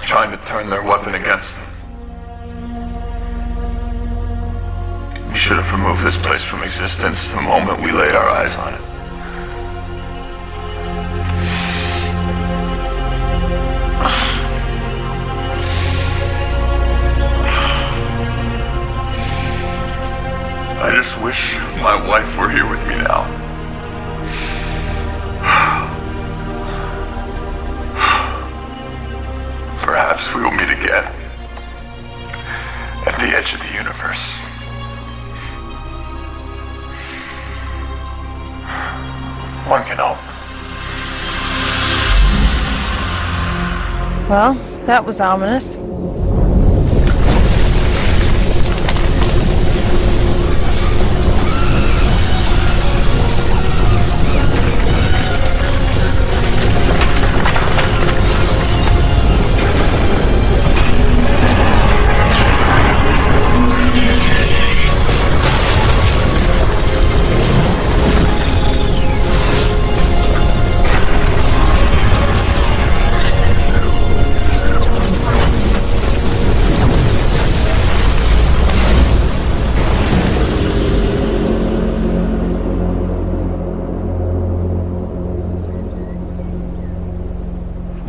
trying to turn their weapon against them. We should have removed this place from existence the moment we laid our eyes on it. I just wish my wife were here with me now. Perhaps we will meet again at the edge of the universe. One can hope. Well, that was ominous.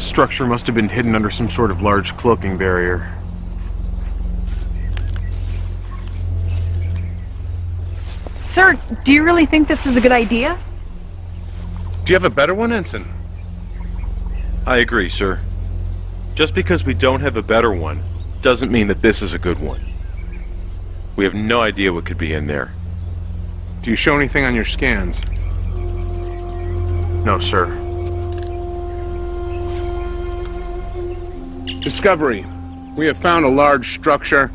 Structure must have been hidden under some sort of large cloaking barrier. Sir, do you really think this is a good idea? Do you have a better one, Ensign? I agree, sir. Just because we don't have a better one doesn't mean that this is a good one. We have no idea what could be in there. Do you show anything on your scans? No, sir. Discovery. We have found a large structure.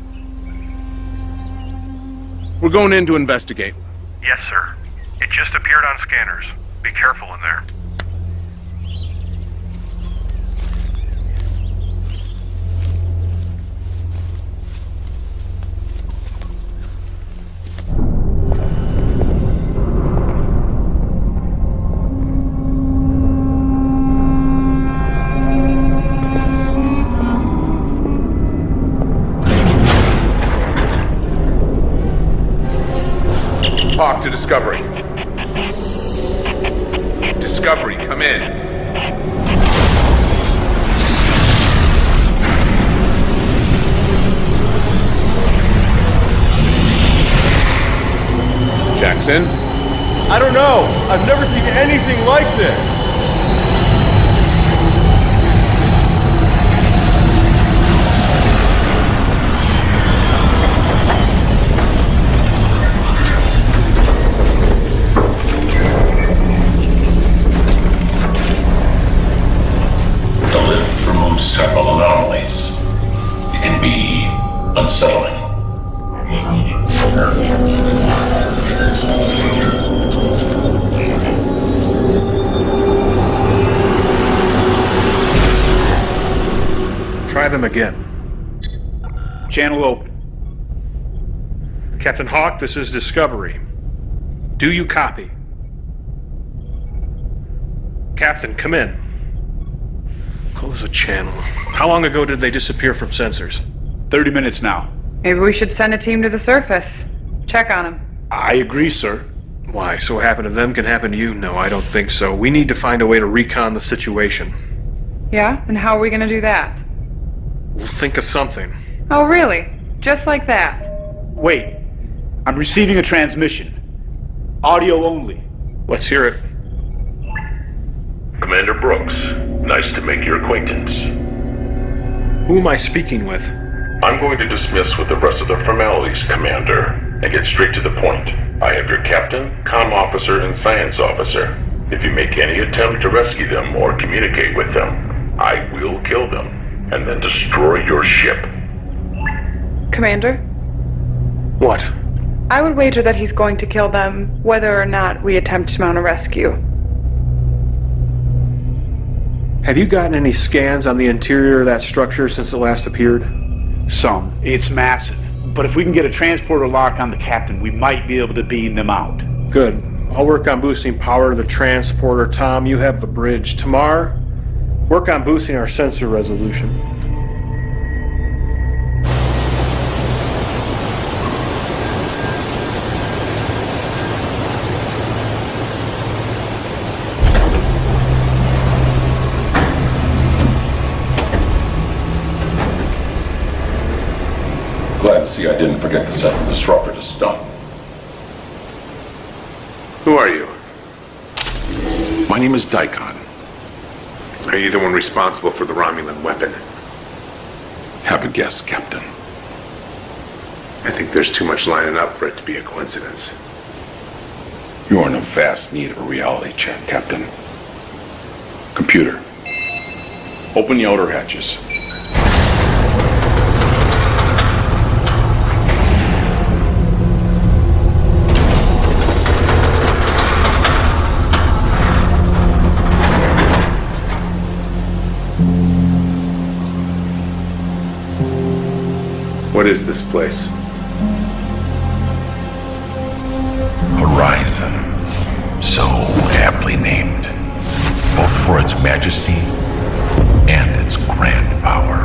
We're going in to investigate. Yes, sir. It just appeared on scanners. Be careful in there. Hawk to Discovery. Discovery, come in. Jackson? I don't know. I've never seen anything like this. The lift removes several anomalies. It can be unsettling. Try them again. Channel open. Captain Hawk, this is Discovery. Do you copy? Captain, come in. Close the channel. How long ago did they disappear from sensors? 30 minutes now. Maybe we should send a team to the surface. Check on him. I agree, sir. Why? So what happened to them can happen to you? No, I don't think so. We need to find a way to recon the situation. Yeah? And how are we gonna do that? We'll think of something. Oh, really? Just like that? Wait. I'm receiving a transmission. Audio only. Let's hear it. Commander Brooks, nice to make your acquaintance. Who am I speaking with? I'm going to dismiss with the rest of the formalities, Commander, and get straight to the point. I have your captain, comm officer, and science officer. If you make any attempt to rescue them or communicate with them, I will kill them, and then destroy your ship. Commander? What? I would wager that he's going to kill them, whether or not we attempt to mount a rescue. Have you gotten any scans on the interior of that structure since it last appeared? Some. It's massive. But if we can get a transporter lock on the captain, we might be able to beam them out. Good. I'll work on boosting power to the transporter. Tom, you have the bridge. Tamar, work on boosting our sensor resolution. Glad to see I didn't forget to set the disruptor to stun. Who are you? My name is Daikon. Are you the one responsible for the Romulan weapon? Have a guess, Captain. I think there's too much lining up for it to be a coincidence. You're in a vast need of a reality check, Captain. Computer, open the outer hatches. What is this place? Horizon. So aptly named, both for its majesty and its grand power.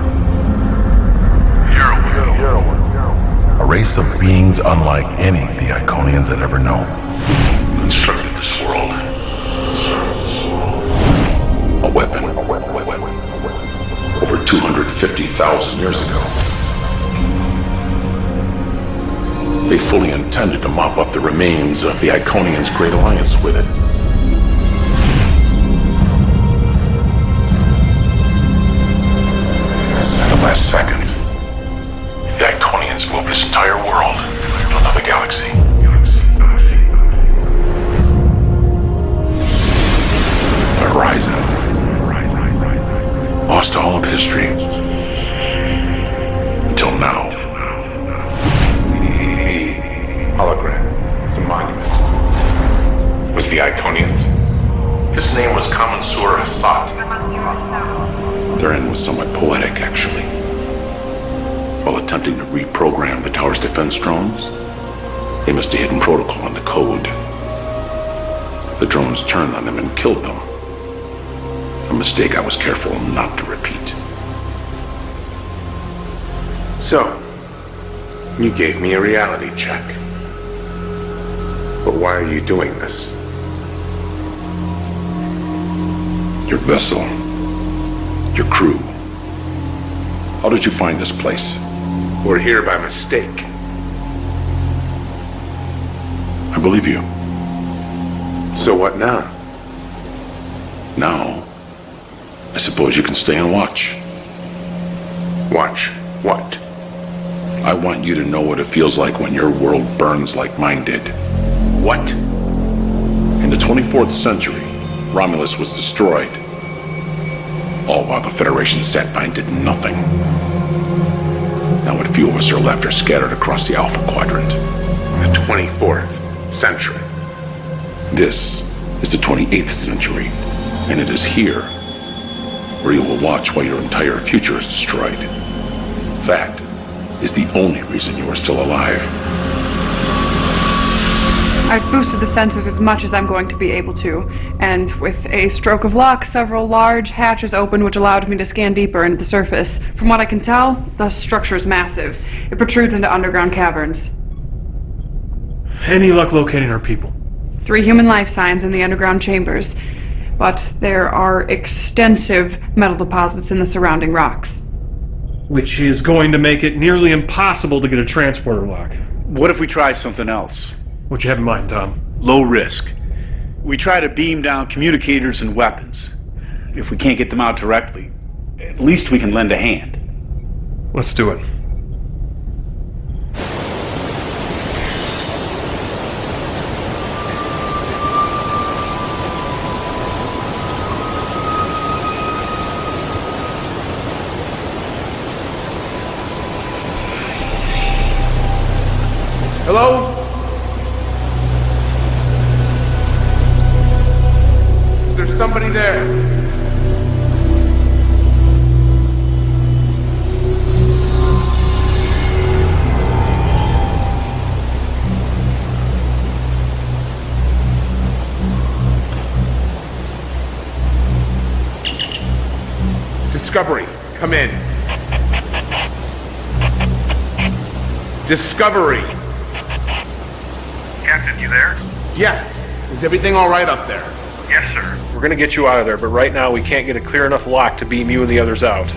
A race of beings unlike any the Iconians had ever known. Constructed this world. A weapon. Over 250,000 years ago. They fully intended to mop up the remains of the Iconians' Great Alliance with it. At the last second, the Iconians moved this entire world to another galaxy. The Horizon. Lost all of history. Until now. Hologram. The monument. Was the Iconians? His name was Kamansur Hassat. Their end was somewhat poetic, actually. While attempting to reprogram the tower's defense drones, they missed a hidden protocol in the code. The drones turned on them and killed them. A mistake I was careful not to repeat. So, you gave me a reality check. But why are you doing this? Your vessel. Your crew. How did you find this place? We're here by mistake. I believe you. So what now? Now, I suppose you can stay and watch. Watch what? I want you to know what it feels like when your world burns like mine did. What? In the 24th century, Romulus was destroyed. All while the Federation sat by and did nothing. Now what few of us are left are scattered across the Alpha Quadrant. The 24th century. This is the 28th century, and it is here where you will watch while your entire future is destroyed. That is the only reason you are still alive. I've boosted the sensors as much as I'm going to be able to, and with a stroke of luck, several large hatches opened which allowed me to scan deeper into the surface. From what I can tell, the structure is massive. It protrudes into underground caverns. Any luck locating our people? 3 human life signs in the underground chambers, but there are extensive metal deposits in the surrounding rocks. Which is going to make it nearly impossible to get a transporter lock. What if we try something else? What you have in mind, Tom? Low risk. We try to beam down communicators and weapons. If we can't get them out directly, at least we can lend a hand. Let's do it. Hello? There's somebody there. Discovery, come in. Discovery. Captain, you there? Yes. Is everything all right up there? Yes, sir. We're gonna get you out of there, but right now we can't get a clear enough lock to beam you and the others out.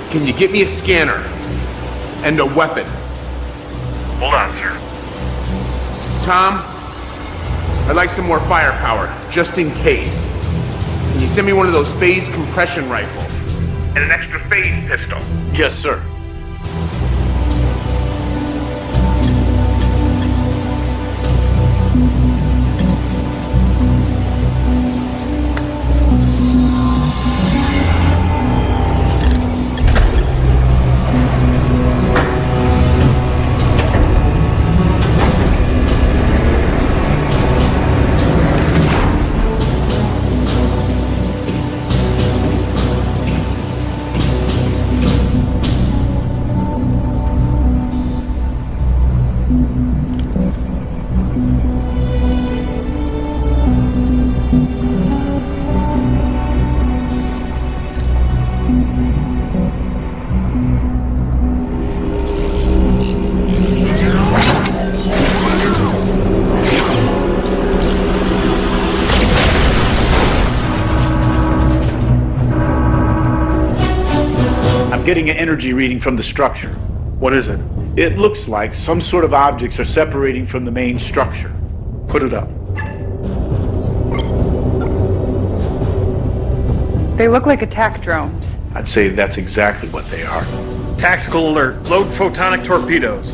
Can you get me a scanner? And a weapon? Hold on, sir. Tom, I'd like some more firepower, just in case. Can you send me one of those phase compression rifles? And an extra phase pistol. Yes, sir. Getting an energy reading from the structure. What is it? It looks like some sort of objects are separating from the main structure. Put it up. They look like attack drones. I'd say that's exactly what they are. Tactical alert. Load photonic torpedoes.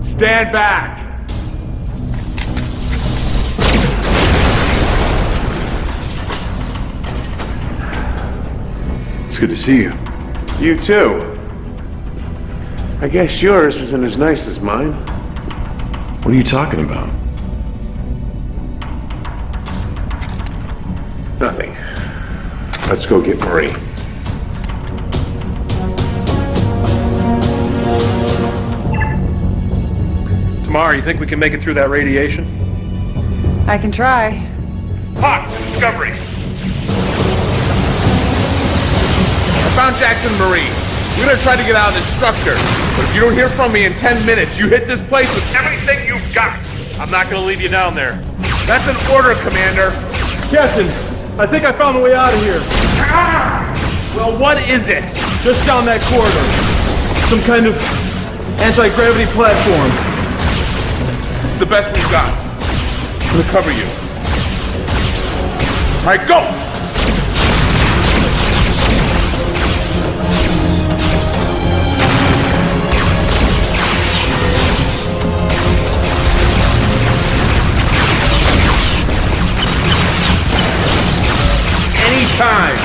Stand back! It's good to see you. You too. I guess yours isn't as nice as mine. What are you talking about? Nothing. Let's go get Marie. Tamara, you think we can make it through that radiation? I can try. Hawk, Discovery. I found Jackson Marie. We're gonna try to get out of this structure. But if you don't hear from me in 10 minutes, you hit this place with Everything you've got. I'm not gonna leave you down there. That's an order, Commander. Captain, I think I found a way out of here. Well, what is it? Just down that corridor. Some kind of anti-gravity platform. It's the best we've got. I'm gonna cover you. All right, go! Anytime.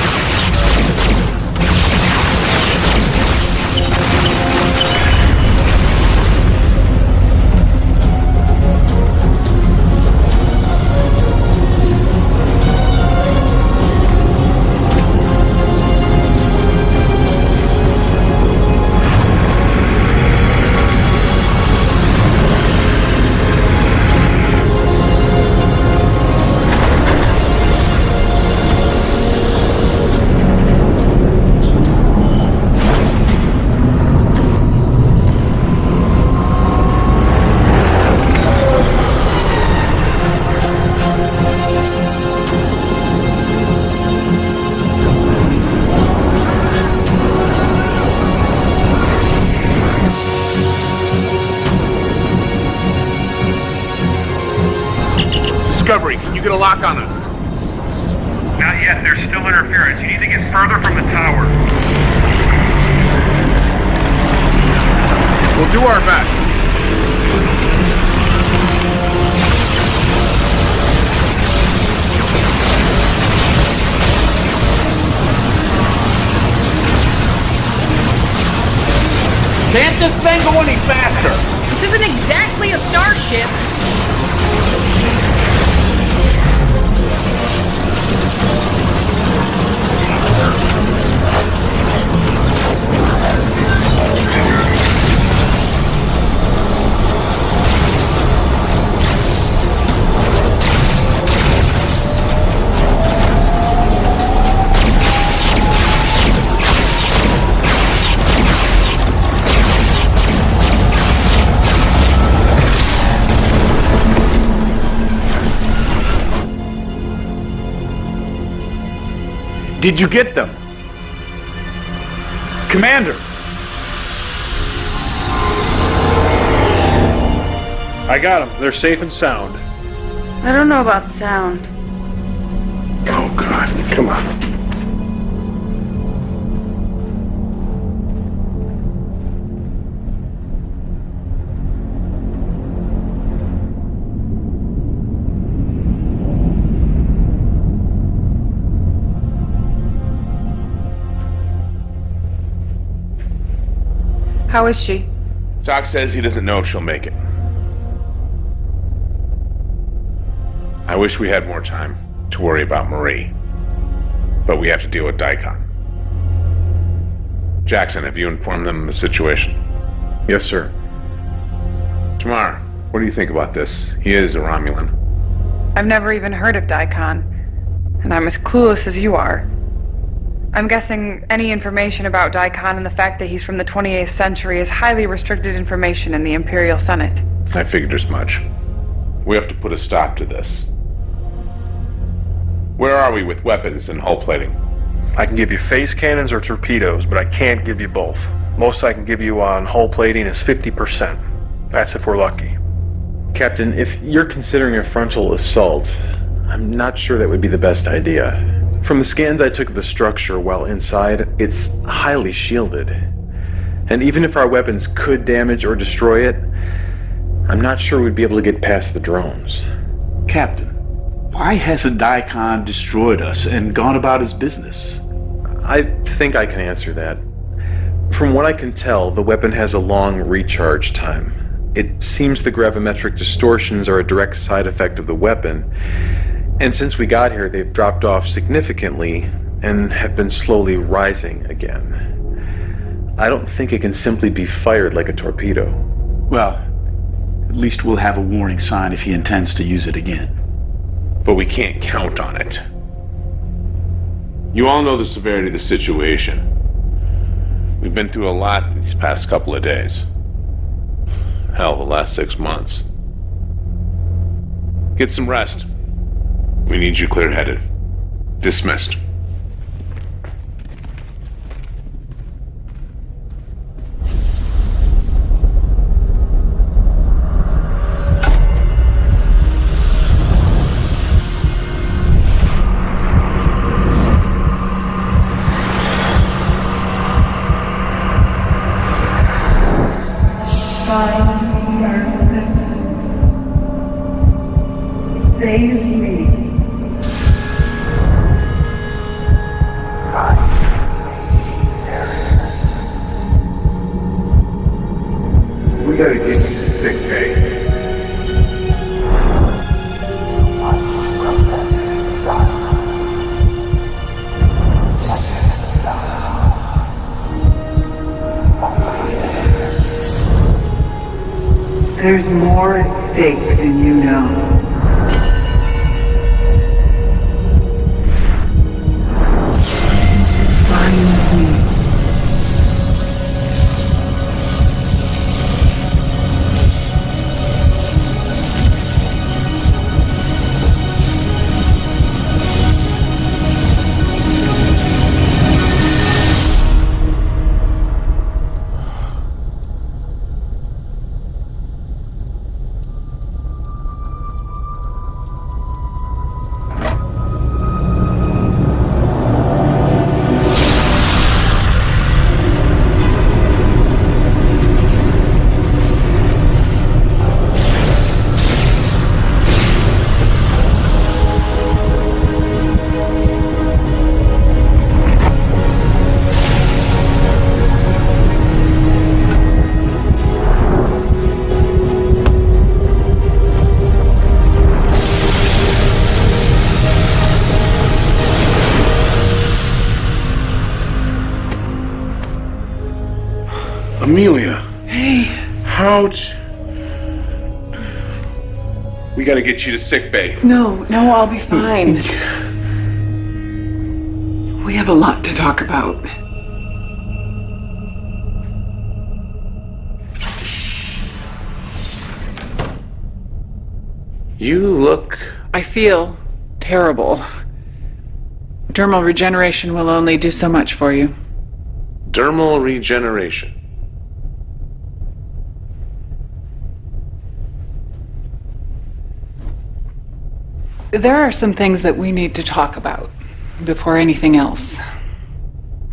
Discovery, can you get a lock on us? Not yet, there's still interference. You need to get further from the tower. We'll do our best. Can't this thing go any faster? This isn't exactly a starship. Did you get them? Commander! I got them. They're safe and sound. I don't know about sound. Oh, God. Come on. How is she? Doc says he doesn't know if she'll make it. I wish we had more time to worry about Marie. But we have to deal with Daikon. Jackson, have you informed them of the situation? Yes, sir. Tamar, what do you think about this? He is a Romulan. I've never even heard of Daikon, and I'm as clueless as you are. I'm guessing any information about Daikon and the fact that he's from the 28th century is highly restricted information in the Imperial Senate. I figured as much. We have to put a stop to this. Where are we with weapons and hull plating? I can give you phase cannons or torpedoes, but I can't give you both. Most I can give you on hull plating is 50%. That's if we're lucky. Captain, if you're considering a frontal assault, I'm not sure that would be the best idea. From the scans I took of the structure while inside, it's highly shielded. And even if our weapons could damage or destroy it, I'm not sure we'd be able to get past the drones. Captain, why hasn't Daikon destroyed us and gone about his business? I think I can answer that. From what I can tell, the weapon has a long recharge time. It seems the gravimetric distortions are a direct side effect of the weapon, and since we got here, they've dropped off significantly and have been slowly rising again. I don't think it can simply be fired like a torpedo. Well, At least we'll have a warning sign if he intends to use it again. But we can't count on it. You all know the severity of the situation. We've been through a lot these past couple of days. Hell, the last 6 months. Get some rest. We need you clear-headed. Dismissed. We gotta get you to sick bay. There's more at stake than you know. Find me. Amelia. Hey. How'd... We gotta get you to sick bay. No, I'll be fine. We have a lot to talk about. You look... I feel terrible. Dermal regeneration will only do so much for you. Dermal regeneration. There are some things that we need to talk about before anything else.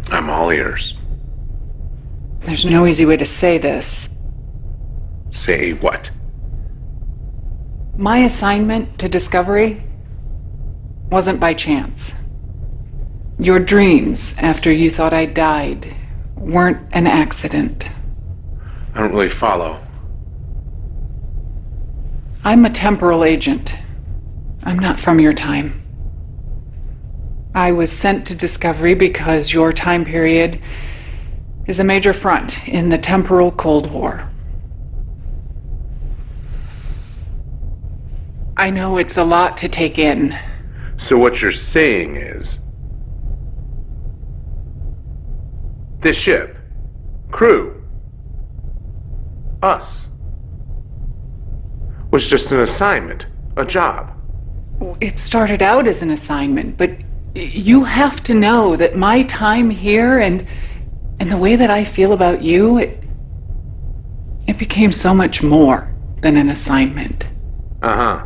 I'm all ears. There's no easy way to say this. Say what? My assignment to Discovery wasn't by chance. Your dreams after you thought I died weren't an accident. I don't really follow. I'm a temporal agent. I'm not from your time. I was sent to Discovery because your time period is a major front in the temporal Cold War. I know it's a lot to take in. So what you're saying is... this ship, crew, us, was just an assignment, a job. It started out as an assignment, but you have to know that my time here and the way that I feel about you, it became so much more than an assignment. Uh-huh.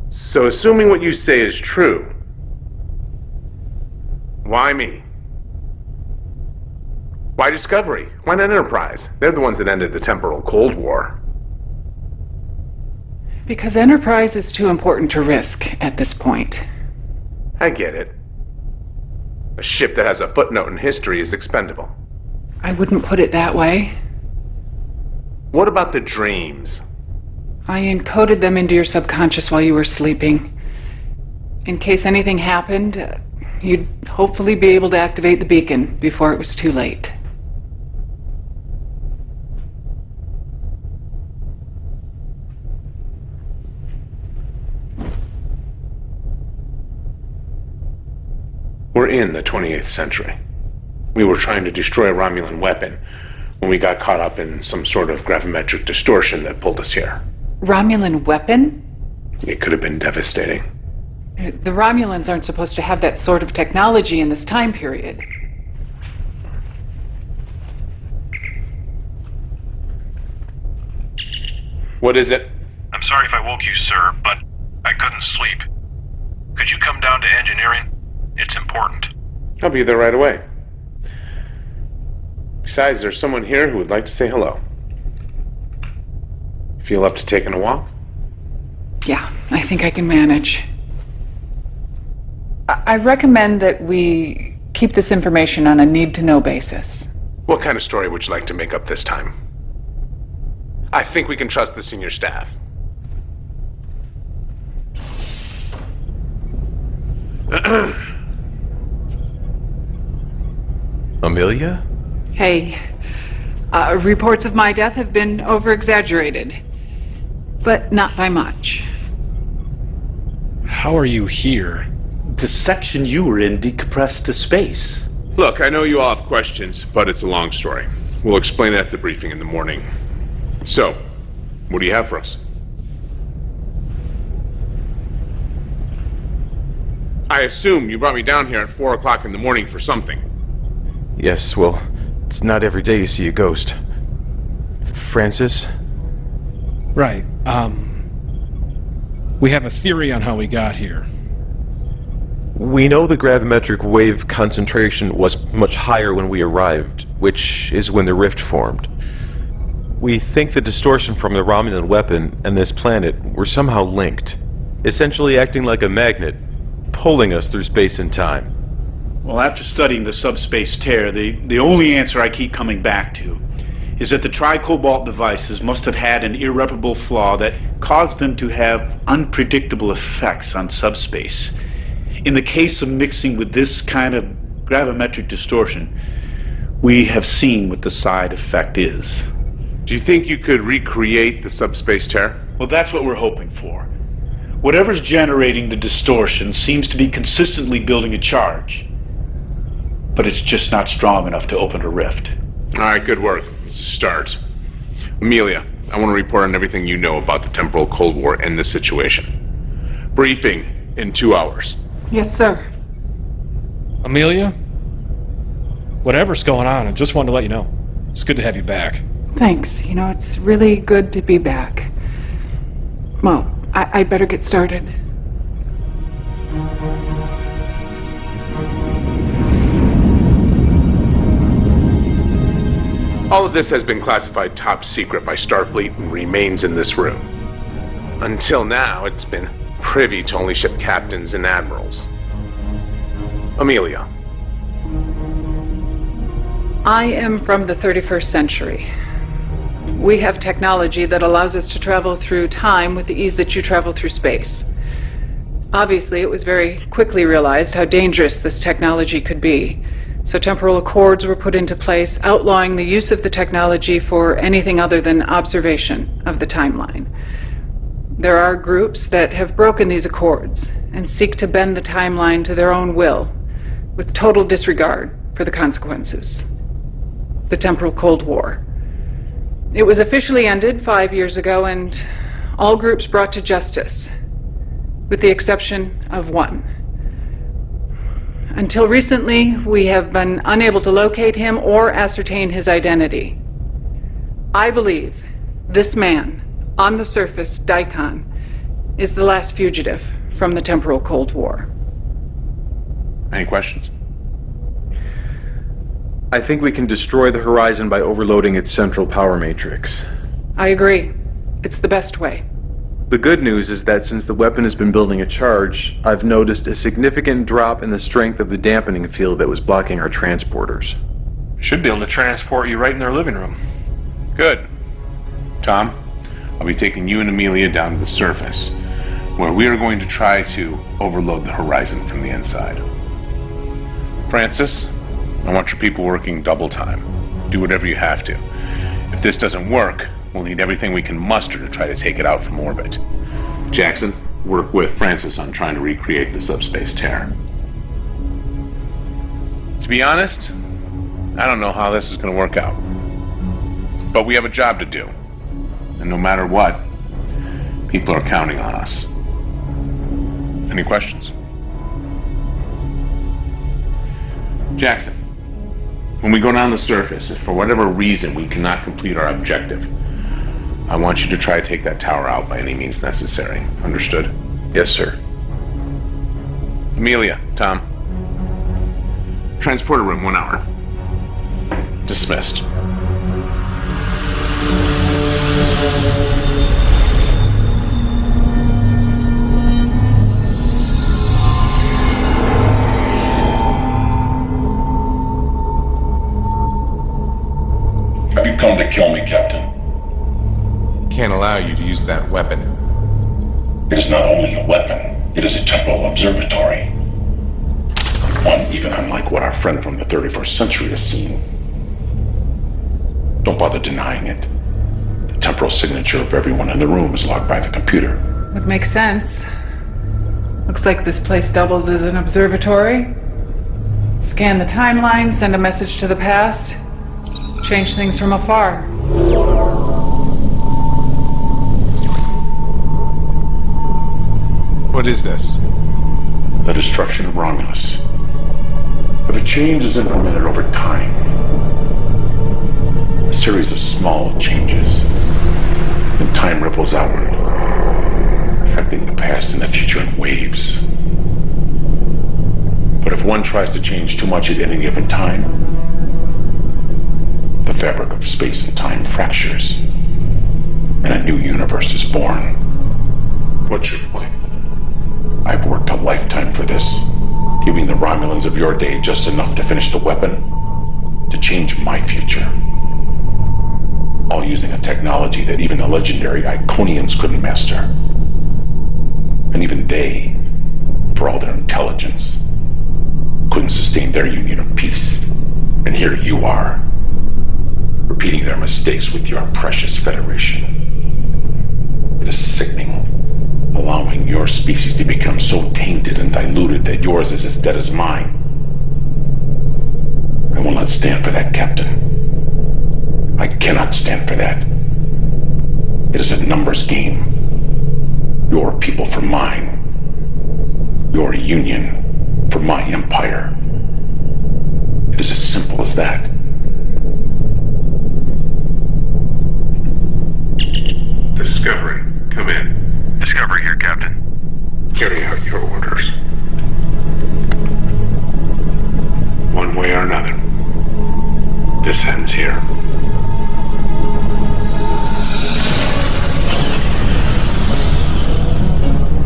So assuming what you say is true, why me? Why Discovery? Why not Enterprise? They're the ones that ended the temporal Cold War. Because Enterprise is too important to risk at this point. I get it. A ship that has a footnote in history is expendable. I wouldn't put it that way. What about the dreams? I encoded them into your subconscious while you were sleeping. In case anything happened, you'd hopefully be able to activate the beacon before it was too late. We're in the 28th century. We were trying to destroy a Romulan weapon when we got caught up in some sort of gravimetric distortion that pulled us here. Romulan weapon? It could have been devastating. The Romulans aren't supposed to have that sort of technology in this time period. What is it? I'm sorry if I woke you, sir, but I couldn't sleep. Could you come down to engineering? It's important. I'll be there right away. Besides, there's someone here who would like to say hello. Feel up to taking a walk? Yeah, I think I can manage. I recommend that we keep this information on a need-to-know basis. What kind of story would you like to make up this time? I think we can trust the senior staff. Amelia? Hey, reports of my death have been over-exaggerated, but not by much. How are you here? The section you were in decompressed to space. Look, I know you all have questions, but it's a long story. We'll explain it at the briefing in the morning. So, what do you have for us? I assume you brought me down here at 4 o'clock in the morning for something. Yes, well, it's not every day you see a ghost. Francis? Right. We have a theory on how we got here. We know the gravimetric wave concentration was much higher when we arrived, which is when the rift formed. We think the distortion from the Romulan weapon and this planet were somehow linked, essentially acting like a magnet, pulling us through space and time. Well, after studying the subspace tear, the only answer I keep coming back to is that the Tri-Cobalt devices must have had an irreparable flaw that caused them to have unpredictable effects on subspace. In the case of mixing with this kind of gravimetric distortion, we have seen what the side effect is. Do you think you could recreate the subspace tear? Well, that's what we're hoping for. Whatever's generating the distortion seems to be consistently building a charge. But it's just not strong enough to open a rift. All right, good work. It's a start. Amelia, I want to report on everything you know about the temporal Cold War and the situation. Briefing in 2 hours. Yes, sir. Amelia? Whatever's going on, I just wanted to let you know. It's good to have you back. Thanks. You know, it's really good to be back. Well, I'd better get started. All of this has been classified top secret by Starfleet and remains in this room. Until now, it's been privy to only ship captains and admirals. Amelia. I am from the 31st century. We have technology that allows us to travel through time with the ease that you travel through space. Obviously, it was very quickly realized how dangerous this technology could be. So temporal accords were put into place, outlawing the use of the technology for anything other than observation of the timeline. There are groups that have broken these accords and seek to bend the timeline to their own will, with total disregard for the consequences. The temporal Cold War. It was officially ended 5 years ago, and all groups brought to justice, with the exception of one. Until recently, we have been unable to locate him or ascertain his identity. I believe this man, on the surface, Daikon, is the last fugitive from the temporal Cold War. Any questions? I think we can destroy the Horizon by overloading its central power matrix. I agree. It's the best way. The good news is that since the weapon has been building a charge, I've noticed a significant drop in the strength of the dampening field that was blocking our transporters. Should be able to transport you right in their living room. Good. Tom, I'll be taking you and Amelia down to the surface, where we are going to try to overload the Horizon from the inside. Francis, I want your people working double time. Do whatever you have to. If this doesn't work, we'll need everything we can muster to try to take it out from orbit. Jackson, work with Francis on trying to recreate the subspace tear. To be honest, I don't know how this is going to work out. But we have a job to do. And no matter what, people are counting on us. Any questions? Jackson, when we go down the surface, if for whatever reason we cannot complete our objective, I want you to try to take that tower out by any means necessary. Understood? Yes, sir. Amelia, Tom. Transporter room, 1 hour. Dismissed. Have you come to kill me, Captain? Can't allow you to use that weapon. It is not only a weapon, it is a temporal observatory. One even unlike what our friend from the 31st century has seen. Don't bother denying it. The temporal signature of everyone in the room is logged by the computer. Would make sense. Looks like this place doubles as an observatory. Scan the timeline, send a message to the past, change things from afar. What is this? The destruction of Romulus. If a change is implemented over time, a series of small changes, then time ripples outward, affecting the past and the future in waves. But if one tries to change too much at any given time, the fabric of space and time fractures, and a new universe is born. What's your point? I've worked a lifetime for this, giving the Romulans of your day just enough to finish the weapon, to change my future. All using a technology that even the legendary Iconians couldn't master. And even they, for all their intelligence, couldn't sustain their union of peace. And here you are, repeating their mistakes with your precious Federation. It is sickening, allowing your species to become so tainted and diluted that yours is as dead as mine. I will not stand for that, Captain. I cannot stand for that. It is a numbers game. Your people for mine. Your union for my empire. It is as simple as that. Discovery, come in. Discovery here, Captain. Carry out your orders. One way or another, this ends here.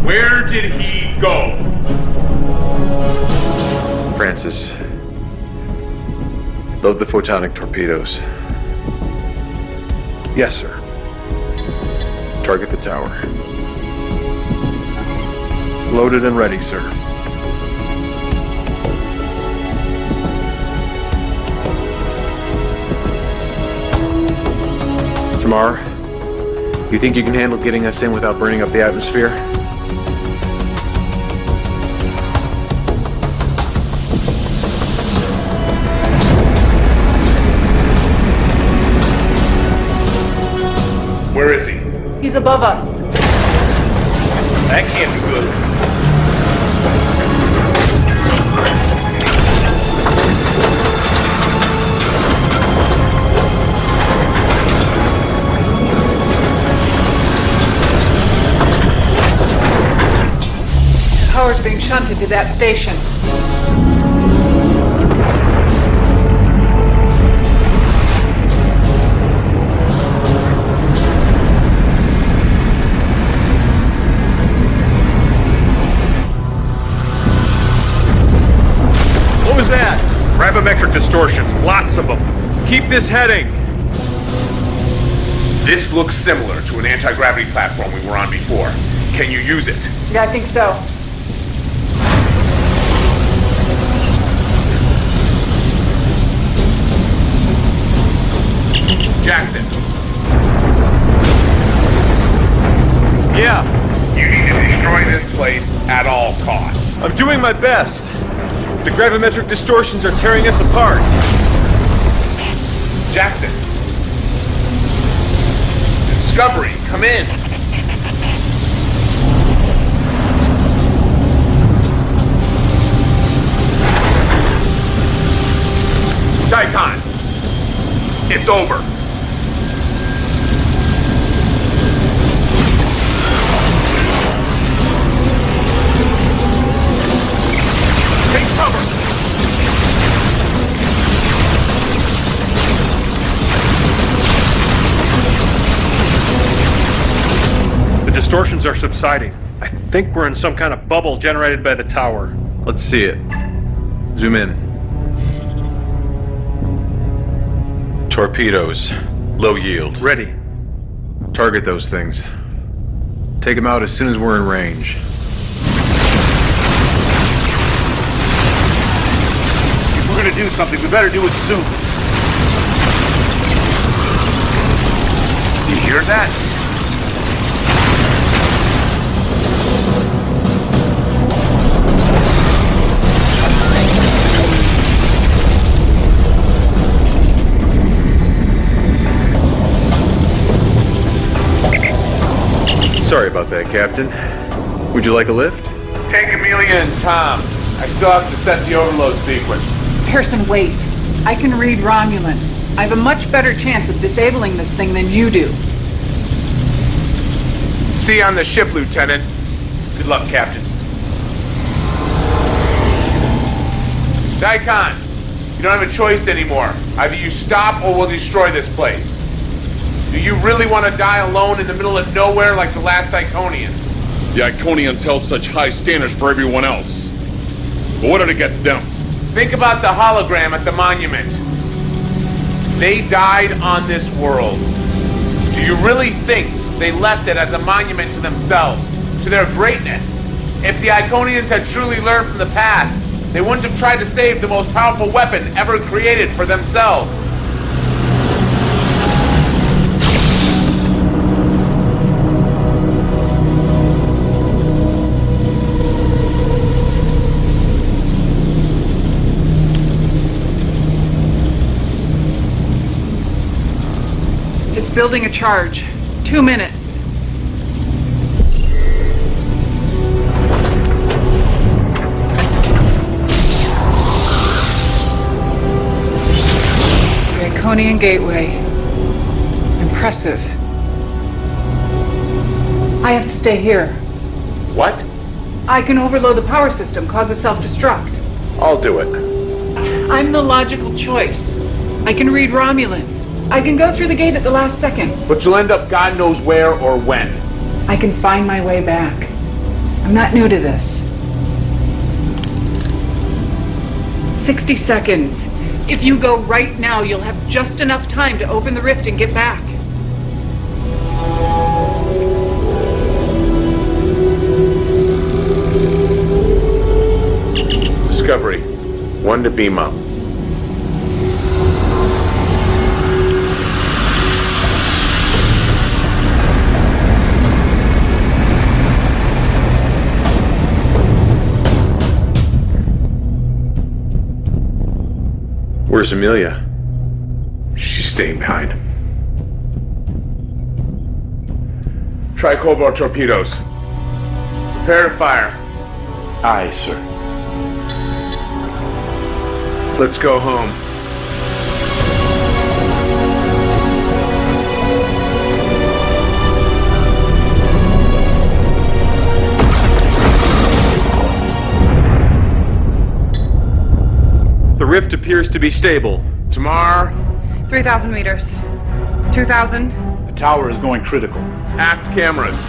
Where did he go? Francis, load the photonic torpedoes. Yes, sir. Target the tower. Loaded and ready, sir. Tamar, you think you can handle getting us in without burning up the atmosphere? Where is he? He's above us. That can't be good. Power's being shunted to that station. What was that? Gravimetric distortions, lots of them. Keep this heading. This looks similar to an anti-gravity platform we were on before. Can you use it? Yeah, I think so. Jackson. Yeah. You need to destroy this place at all costs. I'm doing my best. The gravimetric distortions are tearing us apart. Jackson. Discovery, come in. Daikon, it's over. Take cover. The distortions are subsiding. I think we're in some kind of bubble generated by the tower. Let's see it. Zoom in. Torpedoes. Low yield. Ready. Target those things. Take them out as soon as we're in range. If we're gonna do something, we better do it soon. You hear that? Sorry about that, Captain. Would you like a lift? Take Amelia and Tom. I still have to set the overload sequence. Pearson, wait. I can read Romulan. I have a much better chance of disabling this thing than you do. See you on the ship, Lieutenant. Good luck, Captain. Daikon, you don't have a choice anymore. Either you stop or we'll destroy this place. Do you really want to die alone in the middle of nowhere like the last Iconians? The Iconians held such high standards for everyone else. But what did it get them? Think about the hologram at the monument. They died on this world. Do you really think they left it as a monument to themselves, to their greatness? If the Iconians had truly learned from the past, they wouldn't have tried to save the most powerful weapon ever created for themselves. It's building a charge. 2 minutes. The Iconian Gateway. Impressive. I have to stay here. What? I can overload the power system, cause a self-destruct. I'll do it. I'm the logical choice. I can read Romulan. I can go through the gate at the last second. But you'll end up God knows where or when. I can find my way back. I'm not new to this. 60 seconds. If you go right now, you'll have just enough time to open the rift and get back. Discovery. 1 to beam up. Where's Amelia? She's staying behind. Try cobalt torpedoes. Prepare to fire. Aye, sir. Let's go home. The rift appears to be stable. Tamar. 3,000 meters. 2,000. The tower is going critical. Aft cameras.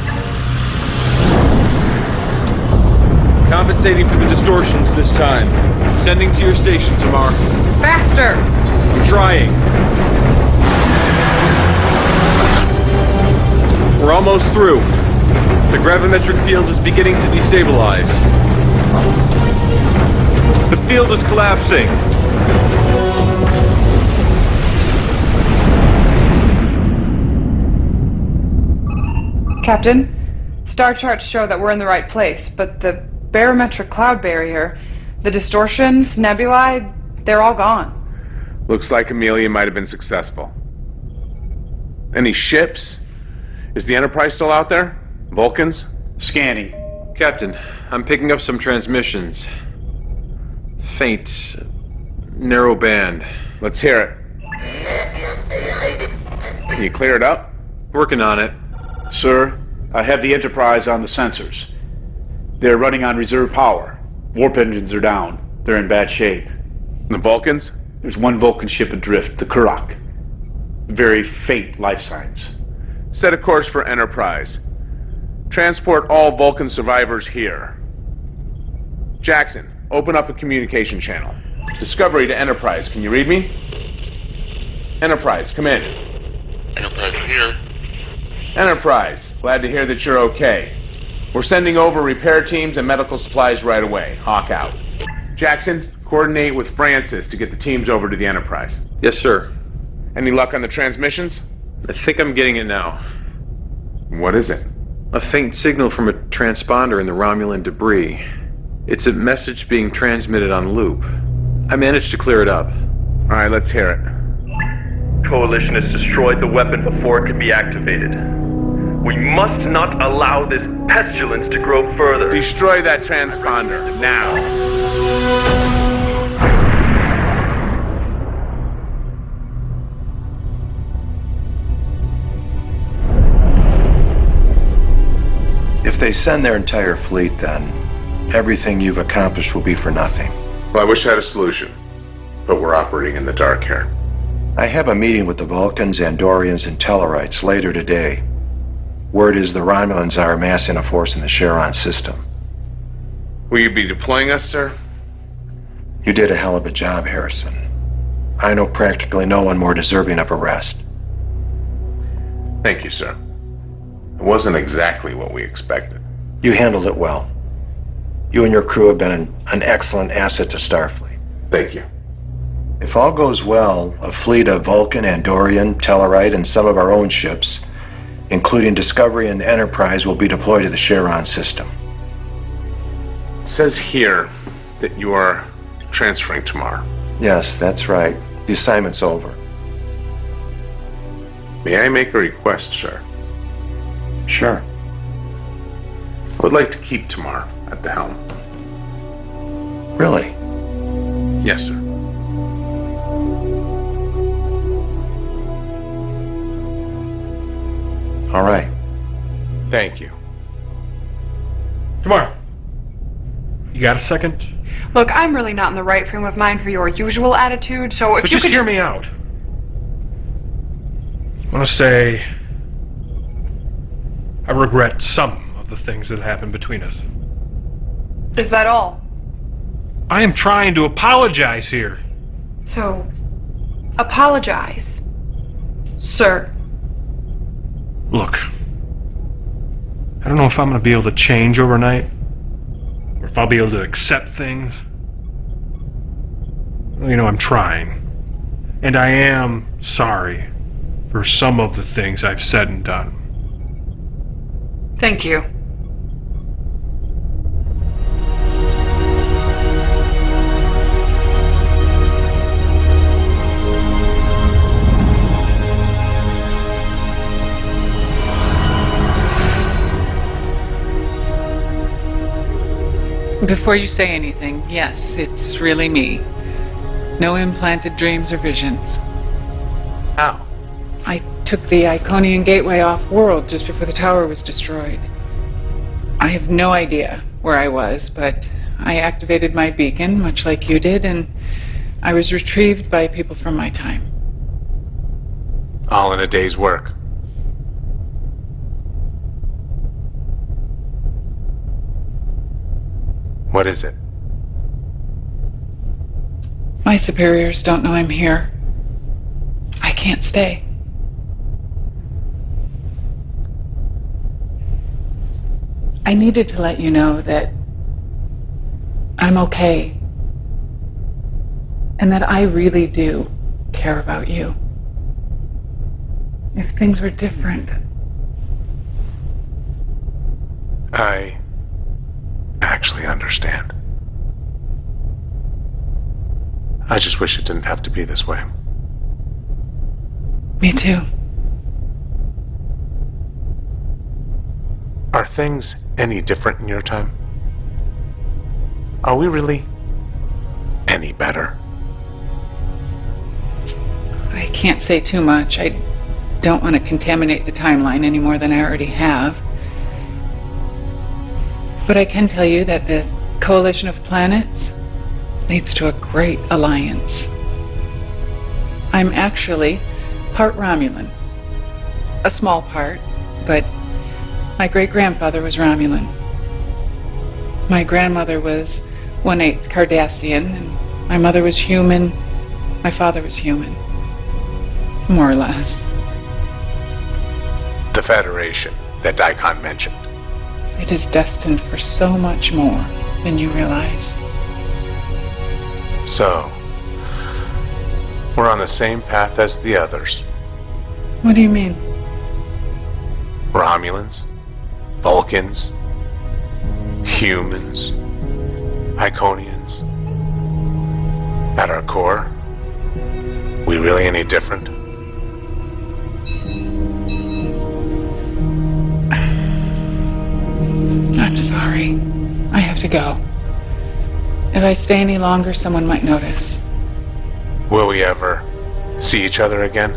Compensating for the distortions this time. Sending to your station, Tamar. Faster! I'm trying. We're almost through. The gravimetric field is beginning to destabilize. The field is collapsing. Captain, star charts show that we're in the right place, but the barometric cloud barrier, The distortions, nebulae, they're all gone. Looks like Amelia might have been successful. Any ships? Is the Enterprise still out there? Vulcans? Scanning. Captain, I'm picking up some transmissions. Faint, narrow band. Let's hear it. Can you clear it up? Working on it. Sir, I have the Enterprise on the sensors. They're running on reserve power. Warp engines are down. They're in bad shape. The Vulcans? There's one Vulcan ship adrift, the Kurok. Very faint life signs. Set a course for Enterprise. Transport all Vulcan survivors here. Jackson, open up a communication channel. Discovery to Enterprise, can you read me? Enterprise, come in. Enterprise here. Enterprise, glad to hear that you're okay. We're sending over repair teams and medical supplies right away. Hawk out. Jackson, coordinate with Francis to get the teams over to the Enterprise. Yes, sir. Any luck on the transmissions? I think I'm getting it now. What is it? A faint signal from a transponder in the Romulan debris. It's a message being transmitted on loop. I managed to clear it up. All right, let's hear it. Coalition has destroyed the weapon before it could be activated. We must not allow this pestilence to grow further. Destroy that transponder, now. If they send their entire fleet, then everything you've accomplished will be for nothing. Well, I wish I had a solution, but we're operating in the dark here. I have a meeting with the Vulcans, Andorians, and Tellarites later today. Word is the Romulans are amassing a force in the Charon system. Will you be deploying us, sir? You did a hell of a job, Harrison. I know practically no one more deserving of a rest. Thank you, sir. It wasn't exactly what we expected. You handled it well. You and your crew have been an excellent asset to Starfleet. Thank you. If all goes well, a fleet of Vulcan, Andorian, Tellarite, and some of our own ships, including Discovery and Enterprise, will be deployed to the Charon system. It says here that you are transferring tomorrow. Yes, that's right. The assignment's over. May I make a request, sir? Sure. I would like to keep Tamar at the helm. Really? Yes, sir. All right. Thank you. Tamar, you got a second? Look, I'm really not in the right frame of mind for your usual attitude, so if But you just could hear me out. I want to say I regret some of the things that happened between us. Is that all? I am trying to apologize here. So, apologize, sir. Look, I don't know if I'm going to be able to change overnight, or if I'll be able to accept things. You know, I'm trying. And I am sorry for some of the things I've said and done. Thank you. Before you say anything, yes, it's really me. No implanted dreams or visions. How? I took the Iconian Gateway off-world just before the tower was destroyed. I have no idea where I was, but I activated my beacon, much like you did, and I was retrieved by people from my time. All in a day's work. What is it? My superiors don't know I'm here. I can't stay. I needed to let you know that I'm okay. And that I really do care about you. If things were different. I actually understand. I just wish it didn't have to be this way. Me too. Are things any different in your time? Are we really any better? I can't say too much. I don't want to contaminate the timeline any more than I already have. But I can tell you that the Coalition of Planets leads to a great alliance. I'm actually part Romulan. A small part, but my great-grandfather was Romulan. My grandmother was 1/8 Cardassian, and my mother was human. My father was human. More or less. The Federation that Daikon mentioned. It is destined for so much more than you realize. So, we're on the same path as the others. What do you mean? Romulans, Vulcans, humans, Iconians. At our core, we really any different? I'm sorry. I have to go. If I stay any longer, someone might notice. Will we ever see each other again?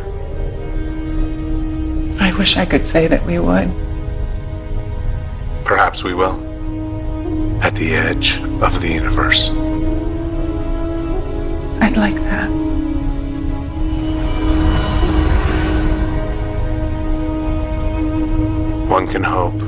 I wish I could say that we would. Perhaps we will. At the edge of the universe. I'd like that. One can hope.